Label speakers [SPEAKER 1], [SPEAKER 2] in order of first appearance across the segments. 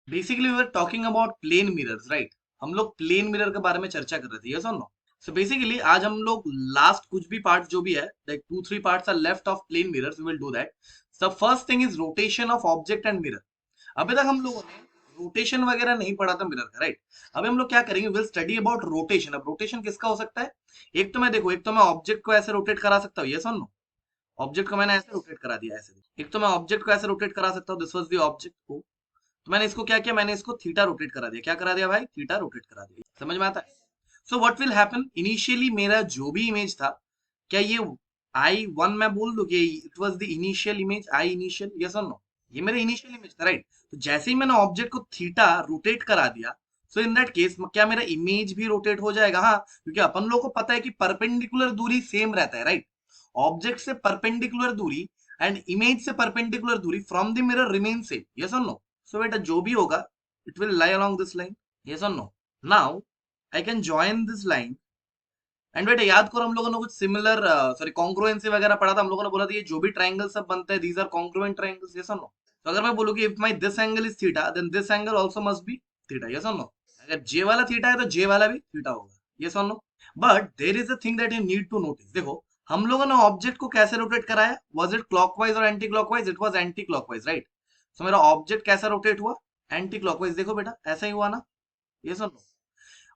[SPEAKER 1] Basically we were talking about plane mirrors, right? हम लोग plane mirror के बारे में चर्चा कर रहे थे, यस और नो? सो बेसिकली आज हम लोग लास्ट कुछ भी पार्ट्स जो भी है, like 2-3 parts are left of plane mirrors, we will do that. The first thing is rotation of object and mirror. अभी तक हम लोगों ने रोटेशन वगैरह नहीं पढ़ा था मिरर का, राइट? अभी हम लोग क्या करेंगे, विल स्टडी अबाउट रोटेशन. अब रोटेशन किसका हो सकता है? एक तो मैं देखो, एक तो मैं ऑब्जेक्ट को ऐसे रोटेट करा सकता हूँ, यस और नो? ऑब्जेक्ट को मैंने ऐसे रोटेट करा दिया, ऐसे. एक तो मैं ऑब्जेक्ट को ऐसे रोटेट करा सकता हूँ, दिस वाज द ऑब्जेक्ट को. तो मैंने इसको क्या किया, मैंने इसको थीटा रोटेट करा दिया. क्या करा दिया भाई? थीटा रोटेट करा दिया. समझ में आता है? सो व्हाट विल हैपन, इनिशियली मेरा जो भी इमेज था, क्या ये आई वन मैं बोल दूं कि it was the initial image, I initial, yes और नो? ये मेरा इनिशियल इमेज था, राइट? तो जैसे ही मैंने ऑब्जेक्ट को थीटा रोटेट करा दिया, सो इन दैट केस क्या मेरा इमेज भी रोटेट हो जाएगा? हाँ, क्योंकि अपन लोग को पता है कि परपेंडिकुलर दूरी सेम रहता है, राइट? ऑब्जेक्ट से परपेंडिकुलर दूरी एंड इमेज से परपेंडिकुलर दूरी from the mirror remain same, yes और नो? सो बेटा जो भी होगा, it will lie along this line, yes और no? Now I can join this line. And बेटा याद करो, हम लोगों ने कुछ सिमिलर सॉरी कॉन्ग्रुएंसी वगैरह पढ़ा था. हम लोगों ने बोला था ये जो भी ट्रायंगल सब बनते हैं, these are congruent triangles, yes और नो? तो अगर मैं बोलूं कि if my this angle is theta, then this angle also must be theta, yes और नो? अगर जे वाला थीटा है तो जे वाला भी थीटा होगा, यस और no? But there is a thing that you need to notice. देखो, हम लोगों ने ऑब्जेक्ट को कैसे रोटेट कराया? वाज इट क्लॉकवाइज और anti clockwise? It was anti clockwise, right? So मेरा ऑब्जेक्ट कैसा रोटेट हुआ? Anti clockwise. देखो बेटा, ऐसा ही हुआ ना, यस और नो?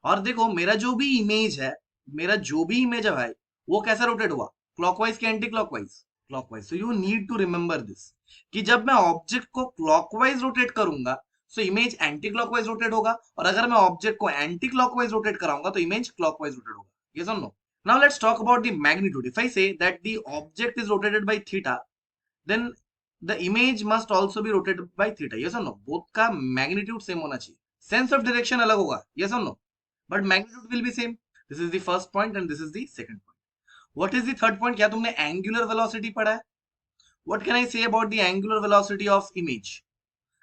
[SPEAKER 1] और देखो, मेरा जो भी इमेज है, मेरा जो भी इमेज है भाई, वो कैसा रोटेट हुआ? क्लॉकवाइज के anti clockwise? Clockwise. So you need to remember this, कि जब मैं ऑब्जेक्ट को क्लॉकवाइज रोटेट करूंगा, so image anti clockwise rotate होगा, और अगर मैं ऑब्जेक्ट को एंटी क्लॉकवाइज रोटेट कराऊंगा तो इमेज क्लॉकवाइज रोटेट होगा, यस और no? Now let's talk about the magnitude. If I say that the object is rotated by theta, then the image must also be rotated by theta, yes और no? Both का magnitude same होना चाहिए. Sense of direction अलग होगा, yes और no? But magnitude will be same. This is the first point and this is the second point. What is the third point? क्या तुमने angular velocity पढ़ा है? What can I say about the angular velocity of image?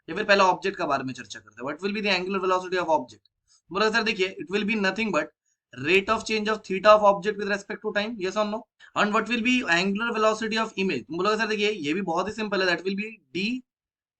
[SPEAKER 1] या फिर पहले object के बारे में चर्चा करते हैं. What will be the angular velocity of object? बोला सर देखिए, it will be nothing but rate of change of theta of object with respect to time, yes or no? And what will be angular velocity of image? तुम बोलोगे sir देखिए ये भी बहुत ही simple है, that will be d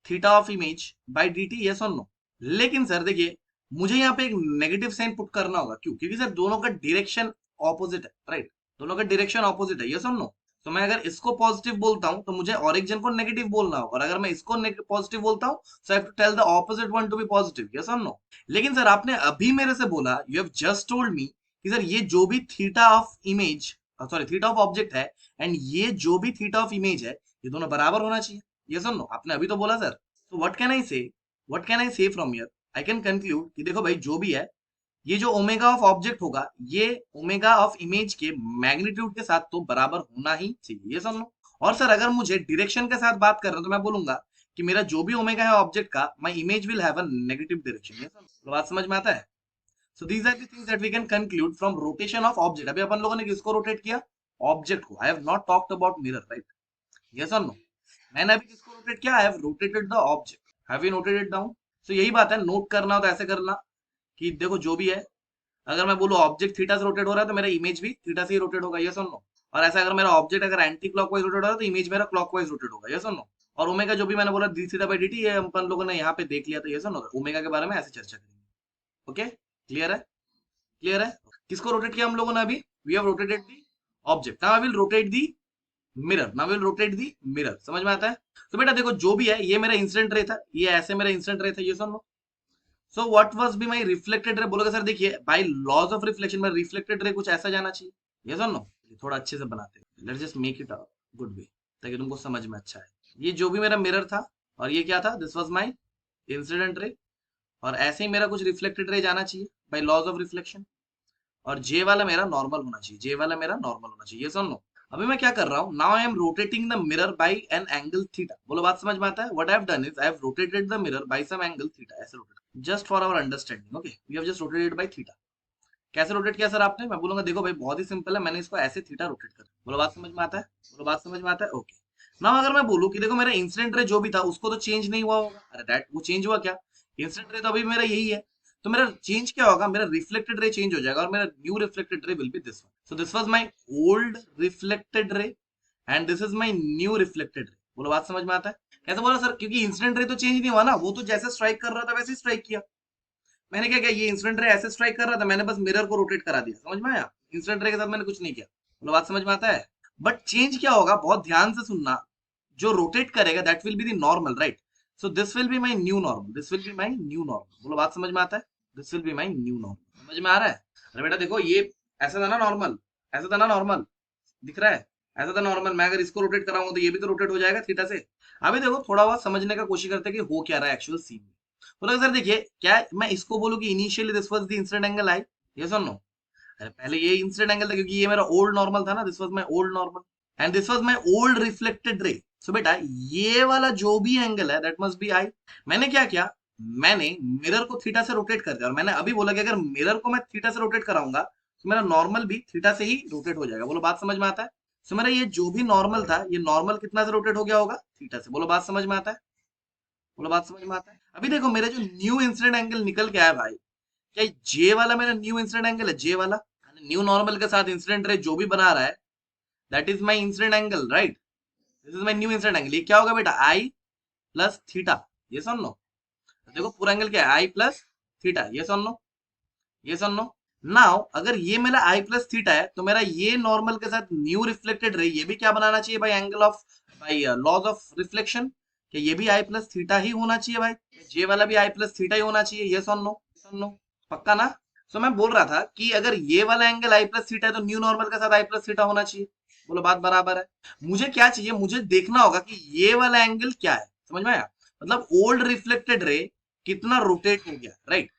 [SPEAKER 1] theta of image by dt, yes or no? लेकिन sir देखिए, मुझे यहाँ पे एक नेगेटिव साइन पुट करना होगा. क्यों? क्योंकि सर दोनों का डायरेक्शन ऑपोजिट है, राइट? दोनों का डायरेक्शन ऑपोजिट है, यस और नो? तो मैं अगर इसको पॉजिटिव बोलता हूँ तो मुझे और एक जन को नेगेटिव बोलना होगा, और अगर मैं इसको पॉजिटिव बोलता हूँ, so I have to tell the opposite one to be positive, yes और नो? लेकिन सर आपने अभी मेरे से बोला, you have just told me कि सर ये जो भी theta of image, sorry theta of object है, एंड ये जो भी थीटा ऑफ इमेज है, ये दोनों बराबर होना चाहिए, यस और नो? आपने अभी तो बोला sir. So what can I say from here? I can conclude कि देखो भाई, जो भी है, ये जो ओमेगा ऑफ ऑब्जेक्ट होगा, ये ओमेगा ऑफ इमेज के मैग्नीट्यूड के साथ तो बराबर होना ही चाहिए, ये समझो. और सर अगर मुझे डायरेक्शन के साथ बात कर रहे हो तो मैं बोलूंगा कि मेरा जो भी ओमेगा है ऑब्जेक्ट का, my image will have a negative direction, ये समझो. बात समझ में आता है? So these are the things that we can conclude from rotation of object. अभी अपन लोगों ने किसको रोटेट किया? ऑब्जेक्ट को. I have not talked about mirror, right? Yes और नो? मैंने अभी किसको रोटेट किया? I have rotated the object. Have you noted it down? So यही बात है, नोट करना हो तो ऐसे करना कि देखो जो भी है, अगर मैं बोलूँ ऑब्जेक्ट थीटा से रोटेट हो रहा है तो मेरा इमेज भी थीटा से ही रोटेट होगा, यस और नो? और ऐसा अगर मेरा ऑब्जेक्ट अगर एंटी क्लॉकवाइज रोटेट हो रहा है तो इमेज मेरा क्लॉकवाइज रोटेट होगा, यस और नो? और ओमेगा जो भी मैंने बोला डी थीटा बाय dt, ये अपन लोगों ने यहाँ पे देख लिया, तो यस और नो? ओमेगा के बारे में ऐसे चर्चा करेंगे. ओके, क्लियर है? क्लियर है? किसको रोटेट किया हम लोगों ने अभी? We have rotated the object. Now I will rotate the mirror. Now will rotate the mirror. समझ में आता है? तो बेटा देखो, जो भी है, ये मेरा इंसिडेंट रे था, ये ऐसे मेरा इंसिडेंट रे था, यस और no? So what was be my reflected ray? बोलोगे सर देखिए, बाय लॉज ऑफ रिफ्लेक्शन में रिफ्लेक्टेड रे कुछ ऐसा जाना चाहिए, यस और नो? थोड़ा अच्छे से बनाते हैं, let's just make it a good way, ताकि तुमको समझ में अच्छा है. ये जो भी मेरा मिरर था, और ये क्या था? This was my incident ray. और ऐसे ही मेरा कुछ रिफ्लेक्टेड रे जाना चाहिए बाय लॉज ऑफ रिफ्लेक्शन. और जे वाला मेरा नॉर्मल होना चाहिए, जे वाला मेरा नॉर्मल होना चाहिए, यस और नो? अभी मैं क्या कर रहा हूँ? Now I am rotating the mirror by an angle theta. बोलो बात समझ में आता है? What I have done is I have rotated the mirror by some angle theta. ऐसे rotate, just for our understanding, okay? We have just rotated by theta. कैसे rotate किया sir आपने? मैं बोलूंगा देखो भाई, बहुत ही सिंपल है, मैंने इसको ऐसे थीटा रोटेट कर. बोलो बात समझ में आता है? बोलो बात समझ में आता है? ओके. नाउ अगर मैं बोलूं कि देखो मेरा इंसिडेंट रे जो भी था उसको तो चेंज नहीं हुआ होगा. अरे दैट, वो चेंज हुआ क्या? इंसिडेंट रे तो अभी मेरा यही है. तो मेरा चेंज क्या होगा? मेरा रिफ्लेक्टेड रे चेंज हो जाएगा, और मेरा new reflected ray will be this one. So this was my old reflected रे and this is my new reflected ray. बोलो बात समझ में आता है? कैसे बोला सर? क्योंकि इंसिडेंट रे तो चेंज नहीं हुआ ना, वो तो जैसे स्ट्राइक कर रहा था वैसे स्ट्राइक किया। मैंने क्या किया, ये इंसिडेंट रे ऐसे स्ट्राइक कर रहा था, मैंने बस मिरर को रोटेट करा दिया, समझ में आया? इंसिडेंट रे के साथ मैंने कुछ नहीं किया। बोलो बात समझ में आता है? बट चेंज क्या होगा, बहुत ध्यान से सुनना, जो रोटेट करेगा that will be the normal, right? So this will be my new normal, this will be my new normal. बोलो बात समझ में आता है? This will be my new normal. समझ में आ रहा है? अरे बेटा देखो, ये ऐसा था ना नॉर्मल, ऐसा था ना नॉर्मल, दिख रहा है? ऐसा था नॉर्मल, मैं अगर इसको रोटेट कराऊंगा तो ये भी तो रोटेट हो जाएगा थीटा से। अभी देखो थोड़ा बहुत समझने का कोशिश करते हैं कि हो क्या रहा है एक्चुअल सीन में। बोला सर देखिए, क्या मैं इसको बोलूं कि initially this was the incident angle I, yes और नो? अरे पहले ये इंसिडेंट एंगल था क्योंकि ये मेरा ओल्ड नॉर्मल था ना, this was my old normal and this was my old reflected ray. So बेटा ये वाला जो भी एंगल है दैट मस्ट बी आई। मैंने क्या किया, मैंने मिरर को थीटा से रोटेट कर दिया, और मैंने अभी बोला कि अगर मिरर को मैं थीटा से रोटेट कराऊंगा तो मेरा नॉर्मल भी थीटा से ही रोटेट हो जाएगा। बोलो बात समझ में आता है? सो मेरा ये जो भी नॉर्मल था, ये नॉर्मल कितना से रोटेट हो गया होगा? थीटा से। बोलो बात समझ में आता है? बोलो बात समझ में आता है? अभी देखो मेरा जो न्यू इंसिडेंट एंगल निकल के आया भाई, क्या जे वाला मेरा न्यू इंसिडेंट एंगल है? जे वाला न्यू नॉर्मल के साथ इंसिडेंट रे जो भी बना रहा है that is my incident angle, right? This is my new incident angle. ये क्या होगा बेटा? आई प्लस थीटा, ये सुन लो। देखो पूरा एंगल क्या है? आई प्लस थीटा, ये सुन लो, ये सुन लो। नाउ अगर ये मेरा आई प्लस थीटा है तो मेरा ये नॉर्मल के साथ न्यू रिफ्लेक्टेड रे ये भी क्या बनाना चाहिए भाई? एंगल ऑफ, भाई लॉज ऑफ रिफ्लेक्शन। क्या ये भी आई प्लस थीटा ही होना चाहिए भाई? जे वाला भी आई प्लस थीटा ही होना चाहिए, ये सुन लो, सुन लो, पक्का ना? सो मैं बोल रहा था कि अगर ये वाला एंगल आई प्लस थीटा है तो न्यू नॉर्मल के साथ आई प्लस थीटा होना चाहिए। बोलो बात बराबर है? मुझे क्या चाहिए, मुझे देखना होगा कि ये वाला एंगल क्या है, समझ में आया? मतलब ओल्ड रिफ्लेक्टेड रे कितना रोटेट हो गया, राइट?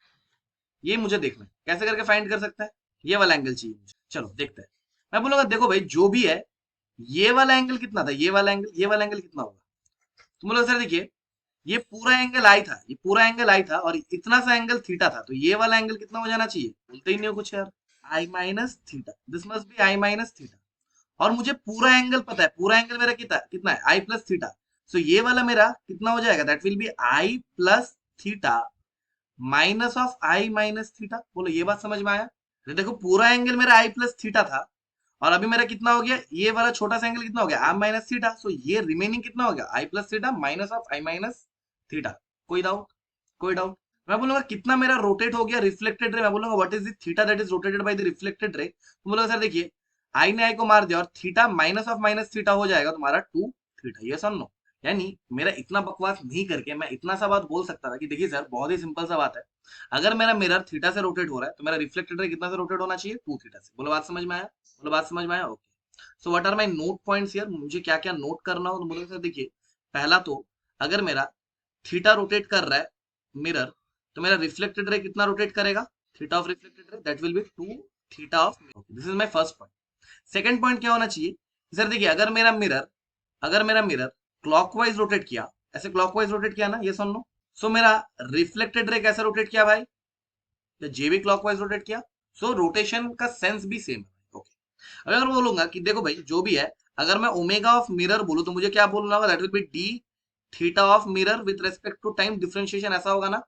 [SPEAKER 1] ये मुझे देखना है, कैसे करके फाइंड कर सकता है? ये वाला एंगल चाहिए मुझे, चलो देखते हैं। मैं बोलूंगा देखो भाई जो भी है, ये वाला एंगल कितना था, ये वाला एंगल, ये वाला एंगल कितना होगा? तुम बोलोगे सर देखिए, ये पूरा एंगल आई था, ये पूरा एंगल आई था और इतना सा एंगल थीटा था, तो ये वाला एंगल कितना हो जाना चाहिए? बोलते ही नहीं हो कुछ यार। I minus theta, this must be i minus theta. और मुझे पूरा एंगल पता है, पूरा एंगल मेरा कितना कितना है? आई प्लस थीटा। सो ये वाला मेरा कितना हो जाएगा? That will be i plus theta minus of i minus theta. बोलो ये बात समझ में आया? तो देखो पूरा एंगल मेरा आई प्लस थीटा था और अभी मेरा कितना हो गया? ये वाला छोटा सा एंगल कितना हो गया? आई माइनस थीटा। सो ये रिमेनिंग कितना हो गया? I plus theta minus of i minus theta. कोई डाउट? कोई डाउट? मैं बोलूंगा कितना मेरा रोटेट हो गया रिफ्लेक्टेड रे? मैं बोलूंगा what is the theta that is rotated by the reflected रे? तुम बोलोगे सर देखिए, आई ने आई को मार दिया और theta minus of minus theta हो जाएगा तुम्हारा टू थीटा, ये सुन लो। यानी मेरा इतना बकवास नहीं करके मैं इतना सा बात बोल सकता था कि देखिए सर बहुत ही सिंपल सा बात है, अगर मेरा मिरर थीटा से रोटेट हो रहा है तो मेरा रिफ्लेक्टेड रे कितना से रोटेट होना चाहिए? टू थीटा से। बोलो बात समझ में आया? बोलो बात समझ में आया? Okay. So what are my note points here? मुझे क्या क्या नोट करना हो तो बोलोगे सर देखिए, पहला तो अगर मेरा थीटा रोटेट कर रहा है मिरर तो मेरा रिफ्लेक्टेड रे कितना रोटेट करेगा? Theta of reflected ray that will be two theta of. This is my first point. Second point क्या होना चाहिए? सर देखिए अगर मेरा मिरर क्लॉकवाइज रोटेट किया, ऐसे क्लॉकवाइज रोटेट किया ना, ये सुन लो। सो मेरा रिफ्लेक्टेड रे कैसे रोटेट किया भाई? जे भी क्लॉकवाइज रोटेट किया। सो रोटेशन का सेंस भी सेम है। ओके, अब अगर बोलूंगा कि देखो भाई जो भी है, अगर मैं ओमेगा ऑफ मिरर बोलूं तो मुझे क्या बोलना होगा? That will be d theta of mirror with respect to time differentiation, ऐसा होगा ना?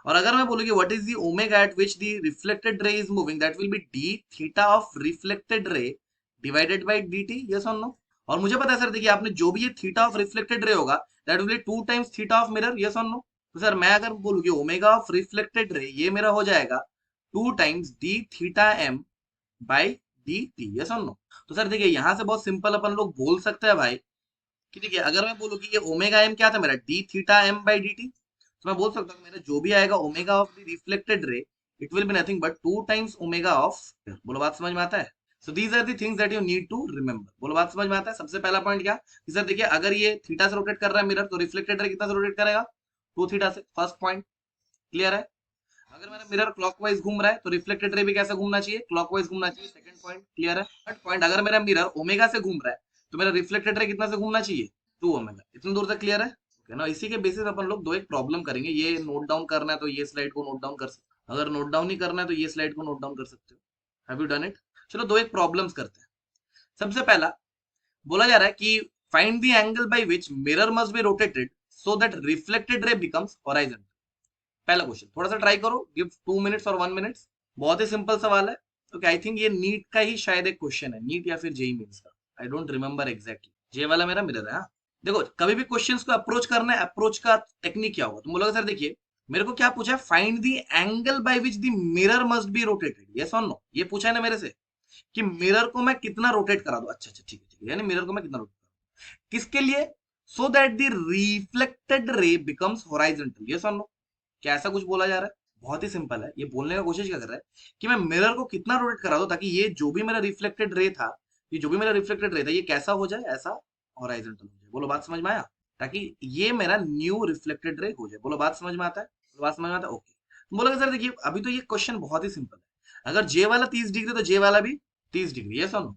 [SPEAKER 1] और अगर मैं बोलूं कि what is the omega at which the reflected ray is moving, that will be d theta of reflected ray divided by dt, yes और no? और मुझे पता है सर देखिए, आपने जो भी ये थीटा ऑफ रिफ्लेक्टेड रे होगा that will be two times theta of mirror, yes और नो? तो सर मैं अगर बोलूं कि ओमेगा ऑफ रिफ्लेक्टेड रे ये मेरा हो जाएगा two times d theta m by d t, yes और नो? तो सर देखिए यहाँ से बहुत सिंपल अपन लोग बोल सकते हैं भाई कि देखिए, अगर मैं बोलूँ कि ये ओमेगा एम क्या था मेरा? D theta m by d t. तो मैं बोल सकता हूँ मेरा जो भी आएगा omega of the reflected ray it will be nothing but two times omega of. बोलो बात समझ में आता है? So these are the things that you need to remember. बोलो बात समझ में आता है? सबसे पहला पॉइंट क्या कि सर देखिए, अगर ये थीटा से रोटेट कर रहा है मिरर तो रिफ्लेक्टेड रे कितना से रोटेट करेगा? टू थीटा से। फर्स्ट पॉइंट क्लियर है? अगर मेरा मिरर क्लॉकवाइज घूम रहा है तो रिफ्लेक्टेड रे भी कैसे घूमना चाहिए? क्लॉकवाइज घूमना चाहिए। सेकंड पॉइंट क्लियर है? थर्ड पॉइंट, अगर मेरा मिरर ओमेगा से घूम रहा है तो मेरा रिफ्लेक्टेड रे कितना से घूमना चाहिए? Two omega. इतनी दूर तक क्लियर है? ओके ना, इसी के बेसिस अपन लोग दो एक प्रॉब्लम करेंगे। ये नोट डाउन करना है तो ये स्लाइड को नोट डाउन कर सकते हो, अगर नोट डाउन नहीं करना है तो ये स्लाइड को नोट डाउन कर सकते हो। Have you done it? चलो दो एक प्रॉब्लम्स करते हैं। सबसे पहला बोला जा रहा है कि find the angle by which mirror must be rotated so that reflected ray becomes horizontal. पहला क्वेश्चन थोड़ा सा ट्राई करो, गिव 2 मिनट्स और 1 मिनट। बहुत ही सिंपल सवाल है। ओके, आई थिंक ये नीट का ही शायद एक क्वेश्चन है, नीट या फिर जेई मेंस का, आई डोंट रिमेंबर एग्जैक्टली। जे वाला मेरा मिरर है। देखो कभी भी क्वेश्चंस को अप्रोच करना है, अप्रोच का टेक्निक क्या होगा, तुम बोलोगे सर देखिए मेरे को क्या पूछा है, find the angle by which the mirror must be rotated, yes और नो, ये पूछा है ना मेरे से कि मिरर को मैं कितना रोटेट करा दूं। अच्छा अच्छा ठीक है ठीक है, यानी मिरर को मैं कितना रोटेट करूं किसके लिए, सो दैट द रिफ्लेक्टेड रे बिकम्स हॉराइजॉन्टल, यस और नो। क्या ऐसा कुछ बोला जा रहा है, बहुत ही सिंपल है, ये बोलने का कोशिश क्या कर रहा है कि मैं मिरर को कितना रोटेट करा दूं ताकि ये जो भी मेरा रिफ्लेक्टेड रे था, ये जो भी मेरा रिफ्लेक्टेड रे था ये कैसा हो जाए, ऐसा हॉराइजॉन्टल हो जाए। बोलो बात समझ में आया, ताकि ये मेरा न्यू रिफ्लेक्टेड रे हो जाए। बोलो बात समझ में आता है, बोलो बात समझ में आता है, ओके। तुम बोलोगे सर देखिए अभी तो ये क्वेश्चन बहुत ही सिंपल है, अगर जे वाला 30 डिग्री तो जे वाला भी 30 डिग्री, ये सुनो।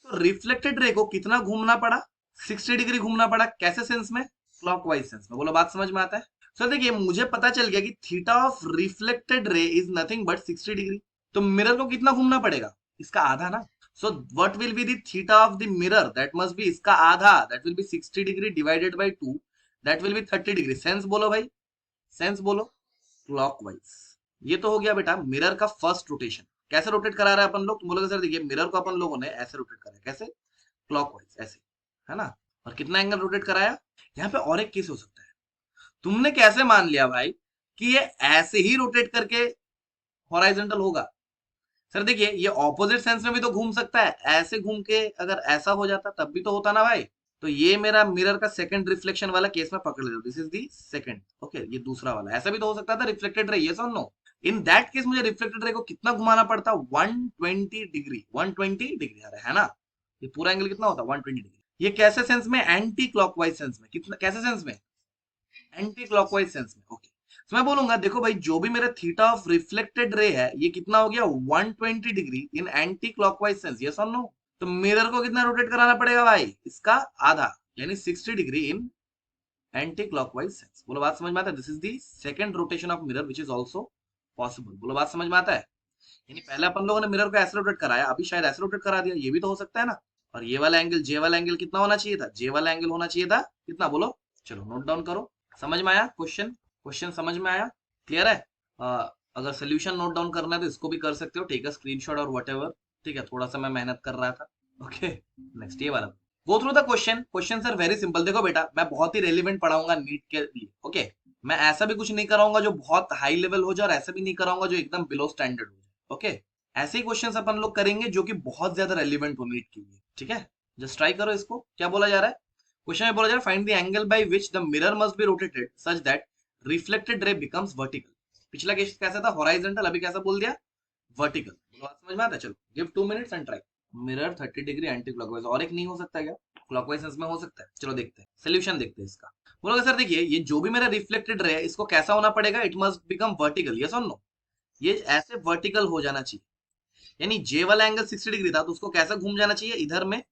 [SPEAKER 1] तो रिफ्लेक्टेड रे को कितना घूमना पड़ा, 60 डिग्री घूमना पड़ा, कैसे सेंस में, क्लॉकवाइज सेंस में। बोलो बात समझ में आता है। सर देखिए मुझे पता चल गया कि theta of reflected ray is nothing but 60 degree, तो मिरर को कितना घूमना पड़ेगा, इसका आधा ना। सो what will be the theta of the mirror, that must B इसका आधा, that will B 60 degree divided by 2, that will be 30 degree. Sense बोलो भाई, सेंस बोलो, क्लॉकवाइज। ये तो हो गया बेटा मिरर का फर्स्ट रोटेशन। कैसे रोटेट करा रहा है अपन लोग, तुम बोलोगे सर देखिए मिरर को अपन लोगों ने ऐसे रोटेट करा है, कैसे, क्लॉकवाइज ऐसे, है ना। और कितना एंगल रोटेट कराया, यहाँ पे और एक केस हो सकता है, तुमने कैसे मान लिया भाई कि ये ऐसे ही रोटेट करके हॉराइजॉन्टल होगा। सर देखिए ये ऑपोजिट सेंस में भी तो घूम सकता है, ऐसे घूम के अगर ऐसा हो जाता तब भी तो होता ना भाई। तो ये मेरा मिरर का सेकंड रिफ्लेक्शन वाला केस में पकड़ लो, this is the second, okay. ये दूसरा वाला ऐसा भी तो हो सकता था, रिफ्लेक्टेड रे, यस और नो। इन दैट केस मुझे रिफ्लेक्टेड रे को कितना घुमाना पड़ता, 120 डिग्री, 120 डिग्री, अरे है ना। ये पूरा एंगल कितना होता, 120 डिग्री। ये कैसे सेंस में, एंटी क्लॉकवाइज सेंस में, कितना कैसे सेंस में, एंटी क्लॉकवाइज सेंस में, ओके। तो मैं बोलूंगा देखो भाई जो भी मेरा थीटा ऑफ रिफ्लेक्टेड रे है ये कितना हो गया, 120 degree in anti clockwise sense, yes और नो। तो मिरर को कितना रोटेट कराना पड़ेगा भाई, इसका आधा, यानी 60 degree in anti clockwise sense. बोलो बात समझ में आता है, this is the second rotation of mirror which is also possible. बोलो बात समझ में आता है। यानी पहले अपन लोगों ने मिरर को ऐसे रोटेट कराया, अभी शायद ऐसे रोटेट करा दिया, ये भी तो हो सकता है ना। और ये वाला एंगल, जे वाला एंगल कितना होना चाहिए था, जे वाला एंगल होना चाहिए था कितना, बोलो चलो नोट डाउन करो। समझ में आया क्वेश्चन, क्वेश्चन समझ में आया, क्लियर है। अगर सोल्यूशन नोट डाउन करना है तो इसको भी कर सकते हो, टेक अ स्क्रीनशॉट और व्हाटएवर, ठीक है, थोड़ा सा मैं मेहनत कर रहा था, ओके। नेक्स्ट ये वाला, go through the question, question sir very simple. देखो बेटा मैं बहुत ही रेलिवेंट पढ़ाऊंगा नीट के लिए, ओके। मैं ऐसा भी कुछ नहीं कराऊंगा जो बहुत हाई लेवल हो जाए और ऐसा भी नहीं कराऊंगा जो एकदम बिलो स्टैंडर्ड हो जाए, ओके। ऐसे ही क्वेश्चंस अपन लोग करेंगे जो कि बहुत ज्यादा रेलिवेंट हो नीट के लिए, ठीक है। जस्ट ट्राई करो इसको, क्या बोला जा रहा है क्वेश्चन में, बोला जा रहा है find the angle by which the mirror must be rotated such that reflected ray becomes vertical. पिछला केस कैसा था, हॉराइजॉन्टल, अभी कैसा बोल दिया, वर्टिकल। बात समझ में आता है, चलो give 2 minutes and try. Mirror 30 degree anti clockwise, और एक नहीं हो सकता क्या, क्लॉकवाइज सेंस में हो सकता है। चलो देखते हैं, सोल्यूशन देखते हैं इसका। बोलोगे सर देखिए ये जो भी मेरा रिफ्लेक्टेड रे है इसको कैसा होना पड़ेगा, it must become vertical, yes और नो। ये ऐसे वर्टिकल हो जाना चाहिए, यानी जे वाला एंगल 60 डिग्री था तो उसको कैसा घूम जाना चाहिए, इधर में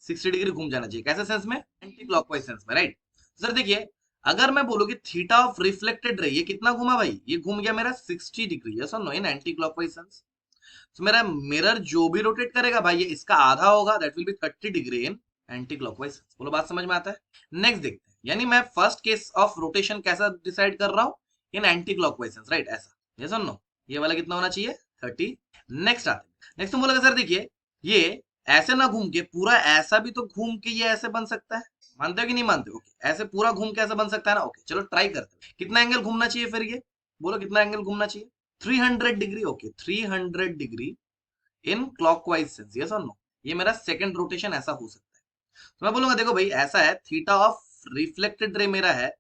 [SPEAKER 1] 60 डिग्री घूम जाना चाहिए, कैसे सेंस में, एंटी क्लॉकवाइज सेंस में, राइट। सर देखिए अगर मैं बोलूँ कि थीटा ऑफ रिफ्लेक्टेड रे ये कितना घूमा भाई, ये घूम गया मेरा 60 डिग्री, यस और नो, इन एंटी क्लॉकवाइज सेंस। तो मेरा मिरर जो भी रोटेट करेगा भाई ये इसका आधा होगा, that will be 30 degree in anti clockwise. बोलो बात समझ में आता है। नेक्स्ट देखते हैं, यानी मैं फर्स्ट केस ऑफ रोटेशन कैसा डिसाइड कर रहा हूँ, इन एंटी क्लॉकवाइज सेंस, राइट, ऐसा, यस और नो। ये वाला कितना होना चाहिए, 30। नेक्स्ट आते हैं, नेक्स्ट तुम बोलोगे सर देखिए ये ऐसे ना घूम के पूरा ऐसा भी तो घूम के ये ऐसे बन सकता है, मानते हो कि नहीं मानते हो, okay. ऐसे पूरा घूम के ऐसा बन सकता है ना, ओके चलो ट्राई करते हैं। कितना एंगल घूमना चाहिए फिर ये, बोलो कितना एंगल घूमना चाहिए, 300 degree, okay 300 degree in clockwise sense, yes और नो। ये मेरा सेकंड रोटेशन ऐसा हो सकता है। तो मैं बोलूंगा देखो भाई ऐसा है, थीटा ऑफ रिफ्लेक्टेड रे मेरा है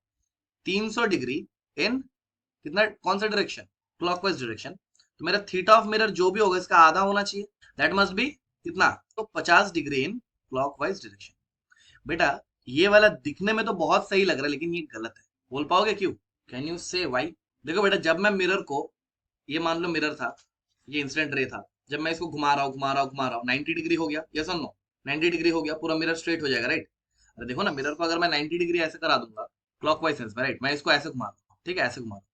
[SPEAKER 1] 300 डिग्री इन कितना, कौन सा डायरेक्शन, क्लॉकवाइज डायरेक्शन। तो मेरा थीटा ऑफ मिरर जो भी होगा इसका आधा होना चाहिए, दैट मस्ट बी कितना, तो 50 डिग्री इन क्लॉकवाइज डायरेक्शन। बेटा ये वाला दिखने में तो बहुत सही लग रहा है लेकिन ये गलत है, बोल पाओगे क्यों, कैन यू से व्हाई। देखो बेटा जब मैं मिरर को, ये मान लो मिरर था, ये इंसिडेंट रे था, जब मैं इसको घुमा रहा हूँ घुमा रहा हूँ घुमा रहा हूँ 90 डिग्री हो गया, यस और नो, 90 डिग्री हो गया, पूरा मिरर स्ट्रेट हो जाएगा, राइट। अरे देखो ना मिरर को अगर मैं 90 डिग्री ऐसे करा दूंगा क्लॉकवाइज सेंस में, राइट, मैं इसको ऐसे घुमा रहा हूँ, ठीक है ऐसे घुमा रहा हूँ,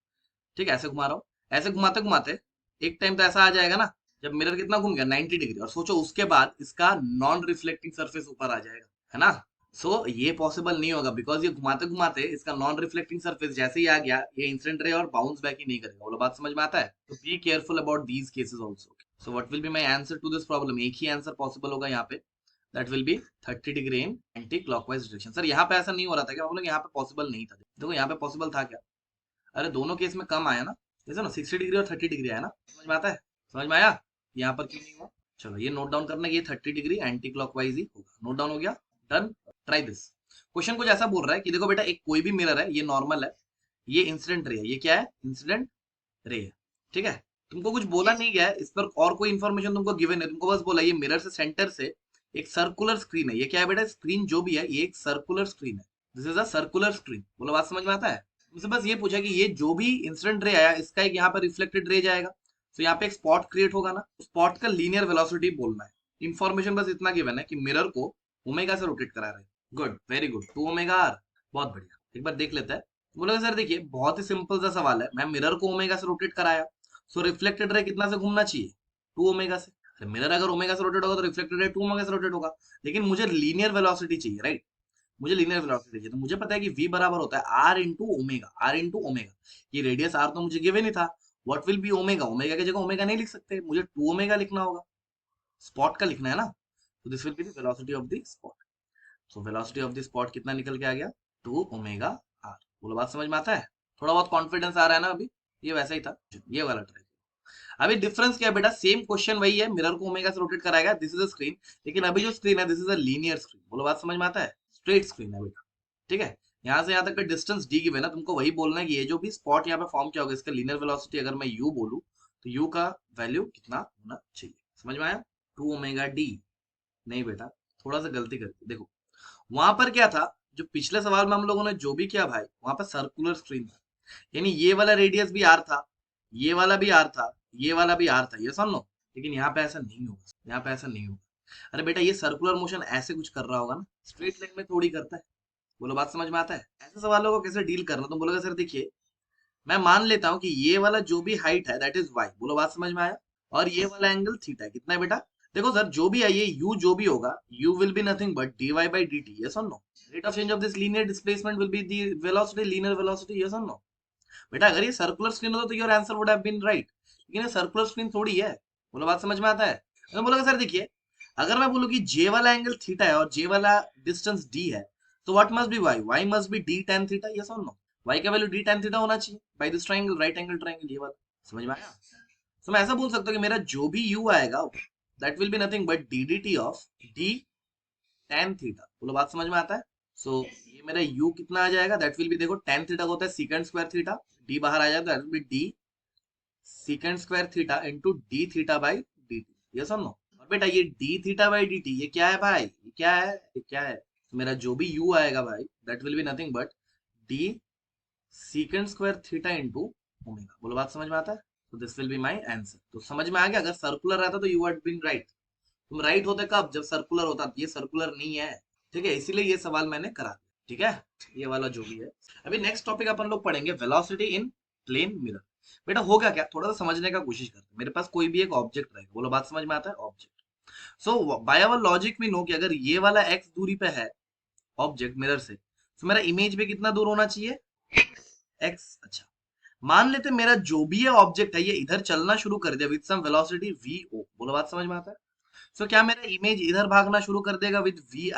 [SPEAKER 1] ठीक है ऐसे घुमा रहा हूँ, ऐसे घुमाते घुमाते एक टाइम तो ऐसा आ जाएगा ना जब मिरर कितना घूम गया 90 डिग्री, और सोचो उसके बाद इसका नॉन रिफ्लेक्टिंग सरफेस ऊपर आ जाएगा, है ना। सो ये पॉसिबल नहीं होगा बिकॉज ये घुमाते घुमाते इसका नॉन रिफ्लेक्टिंग सरफेस जैसे ही आ गया ये इंसिडेंट रे और बाउंस बैक ही नहीं करेगा। बोलो बात समझ में आता है। तो be careful about these cases also. So what will be my answer to this problem, एक ही आंसर पॉसिबल होगा यहाँ पे, that will be 30 degree in anti clockwise direction. Sir यहाँ पे ऐसा नहीं हो रहा था क्या? बोलोगे यहाँ पे पॉसिबल नहीं था। देखो यहाँ पे पॉसिबल था क्या? अरे दोनों केस में कम आया ना, जैसे ना 60 डिग्री और 30 डिग्री आया ना, समझ में आता है? समझ में आया? यहाँ पर क्यों नहीं हुआ? चलो ये नोट डाउन करना, ये 30 डिग्री एंटी क्लॉकवाइज ही होगा। नोट डाउन हो गया, डन। Try this. क्वेश्चन कुछ ऐसा बोल रहा है कि देखो बेटा, एक कोई भी मिरर है, ये नॉर्मल है, ये इंसिडेंट रे है, ये क्या है? इंसिडेंट रे है, ठीक है। तुमको कुछ बोला नहीं गया है इस पर, और कोई इन्फॉर्मेशन तुमको गिवन है, तुमको बस बोला ये मिरर से सेंटर से एक सर्कुलर स्क्रीन है। ये क्या है बेटा? स्क्रीन जो भी है ये एक सर्कुलर स्क्रीन है। This is a circular screen. बोलो बात समझ में आता है? तुमसे बस ये पूछा कि ये जो भी इंसिडेंट रे आया, इसका एक यहाँ पर रिफ्लेक्टेड रे जाएगा, तो यहाँ पे एक स्पॉट क्रिएट होगा ना, स्पॉट का लीनियर वेलोसिटी बोलना है। इंफॉर्मेशन बस इतना गिवन है कि मिरर को ओमेगा से रोटेट करा रहे हैं। Good, very good, 2 omega r, बहुत बढ़िया। एक बार देख लेते हैं। बोला सर देखिए बहुत ही सिंपल सा सवाल है, मैं मिरर को ओमेगा से रोटेट कराया, सो रिफ्लेक्टेड रे कितना से घूमना चाहिए? 2 ओमेगा से। मिरर अगर ओमेगा से रोटेट होगा तो रिफ्लेक्टेड रे 2 ओमेगा से रोटेट होगा, लेकिन मुझे लीनियर वेलोसिटी चाहिए, राइट? मुझे लीनियर वेलोसिटी चाहिए, तो मुझे पता है कि v बराबर होता है r into omega, r into omega. ये रेडियस r तो मुझे गिवन ही था। What will B omega? Omega की जगह ओमेगा नहीं लिख सकते, मुझे 2 ओमेगा लिखना होगा, स्पॉट का लिखना है ना। तो this will be the velocity of the spot. So velocity of the spot कितना निकल के आ गया? 2 ओमेगा r। बोलो बात समझ में आता है? थोड़ा बहुत कॉन्फिडेंस आ रहा है ना अभी? ये वैसा ही था, ये वाला ट्राई। अभी डिफरेंस क्या है बेटा? सेम क्वेश्चन वही है, मिरर को ओमेगा से रोटेट कराएगा, दिस इज अ स्क्रीन, लेकिन अभी जो स्क्रीन है this is a linear screen. बोलो बात समझ में आता है? स्ट्रेट स्क्रीन है बेटा, ठीक है। यहाँ से यहाँ तक का डिस्टेंस डी गिवन है, तुमको वही बोलना है कि ये जो भी स्पॉट यहाँ पे फॉर्म किया होगा, इसका लीनियर वेलोसिटी अगर मैं u बोलूं तो u का वैल्यू कितना होना चाहिए? समझ में आया? 2 ओमेगा डी। नहीं बेटा, थोड़ा सा गलती करके देखो, वहां पर क्या था, जो पिछले सवाल में हम लोगों ने जो भी किया भाई, वहां पर सर्कुलर स्क्रीन था, यानी ये वाला रेडियस भी आर था, ये वाला भी आर था, ये वाला भी आर था, ये समझ लो। लेकिन यहाँ पे ऐसा नहीं होगा, यहाँ पे ऐसा नहीं होगा। अरे बेटा ये सर्कुलर मोशन ऐसे कुछ कर रहा होगा ना, स्ट्रेट लाइन में थोड़ी करता है। बोलो बात समझ में आता है? ऐसे सवालों को कैसे डील करना? तुम बोलोगे सर देखिए, मैं मान लेता हूँ कि ये वाला जो भी हाइट है दैट इज वाई। बोलो बात समझ में आया? और ये वाला एंगल थीटा है, कितना है बेटा? देखो सर जो भी है ये u जो भी होगा, u will be nothing but dy by dt, yes or no? Rate of change of this linear displacement will be the velocity, linear velocity, yes or no? बेटा अगर ये सर्कुलर स्क्रीन होता तो your answer would have been right, लेकिन ये circular screen थोड़ी है। बोलो बात समझ में आता है? मैं बोलूंगा सर देखिए, अगर मैं बोलूँ कि जे वाला एंगल थीटा है और जे वाला डिस्टेंस डी है, तो what must be y? Y must be d tan theta, yes और नो? वाई का वैल्यू डी tan थीटा होना चाहिए by this triangle, right angle triangle, ये वाला। समझ में आया? तो मैं ऐसा बोल सकता हूँ कि मेरा जो भी u आएगा that will be nothing but D D T of D tan theta. बोलो बात समझ में आता है? सो ये मेरा u कितना आ जाएगा? दैट विल बी, देखो tan थीटा होता है सीकेंड स्क्वायर थीटा, d बाहर आ जाएगा, that will B d secant square theta into d theta by dt, yes और नो? और बेटा ये d थीटा बाय dt ये क्या है भाई? ये क्या है? ये क्या है? तो मेरा जो भी u आएगा भाई that will be nothing but d secant square theta into omega. बोलो बात समझ में आता है? तो this will be my answer. तो समझ में आ गया? अगर सर्कुलर रहता तो यू हैड बीन राइट। तुम राइट होते कब? जब सर्कुलर होता। ये सर्कुलर नहीं है, ठीक है, इसीलिए ये सवाल मैंने करा दिया, ठीक है, ये वाला जो भी है। अभी नेक्स्ट टॉपिक अपन लोग पढ़ेंगे वेलोसिटी इन प्लेन मिरर। बेटा होगा क्या, थोड़ा सा समझने का कोशिश करते हैं। मेरे पास कोई भी एक ऑब्जेक्ट रहेगा, बोलो बात समझ में आता है? Object. So by our logic we know कि अगर ये वाला x दूरी पे है ऑब्जेक्ट मिरर से, तो मेरा इमेज पे कितना दूर होना चाहिए? x। अच्छा, मान लेते मेरा जो भी है ऑब्जेक्ट है ये इधर चलना शुरू कर दिया विद सम वेलोसिटी vo। बोलो बात समझ में आता है? सो क्या मेरा इमेज इधर भागना शुरू कर देगा विद vi?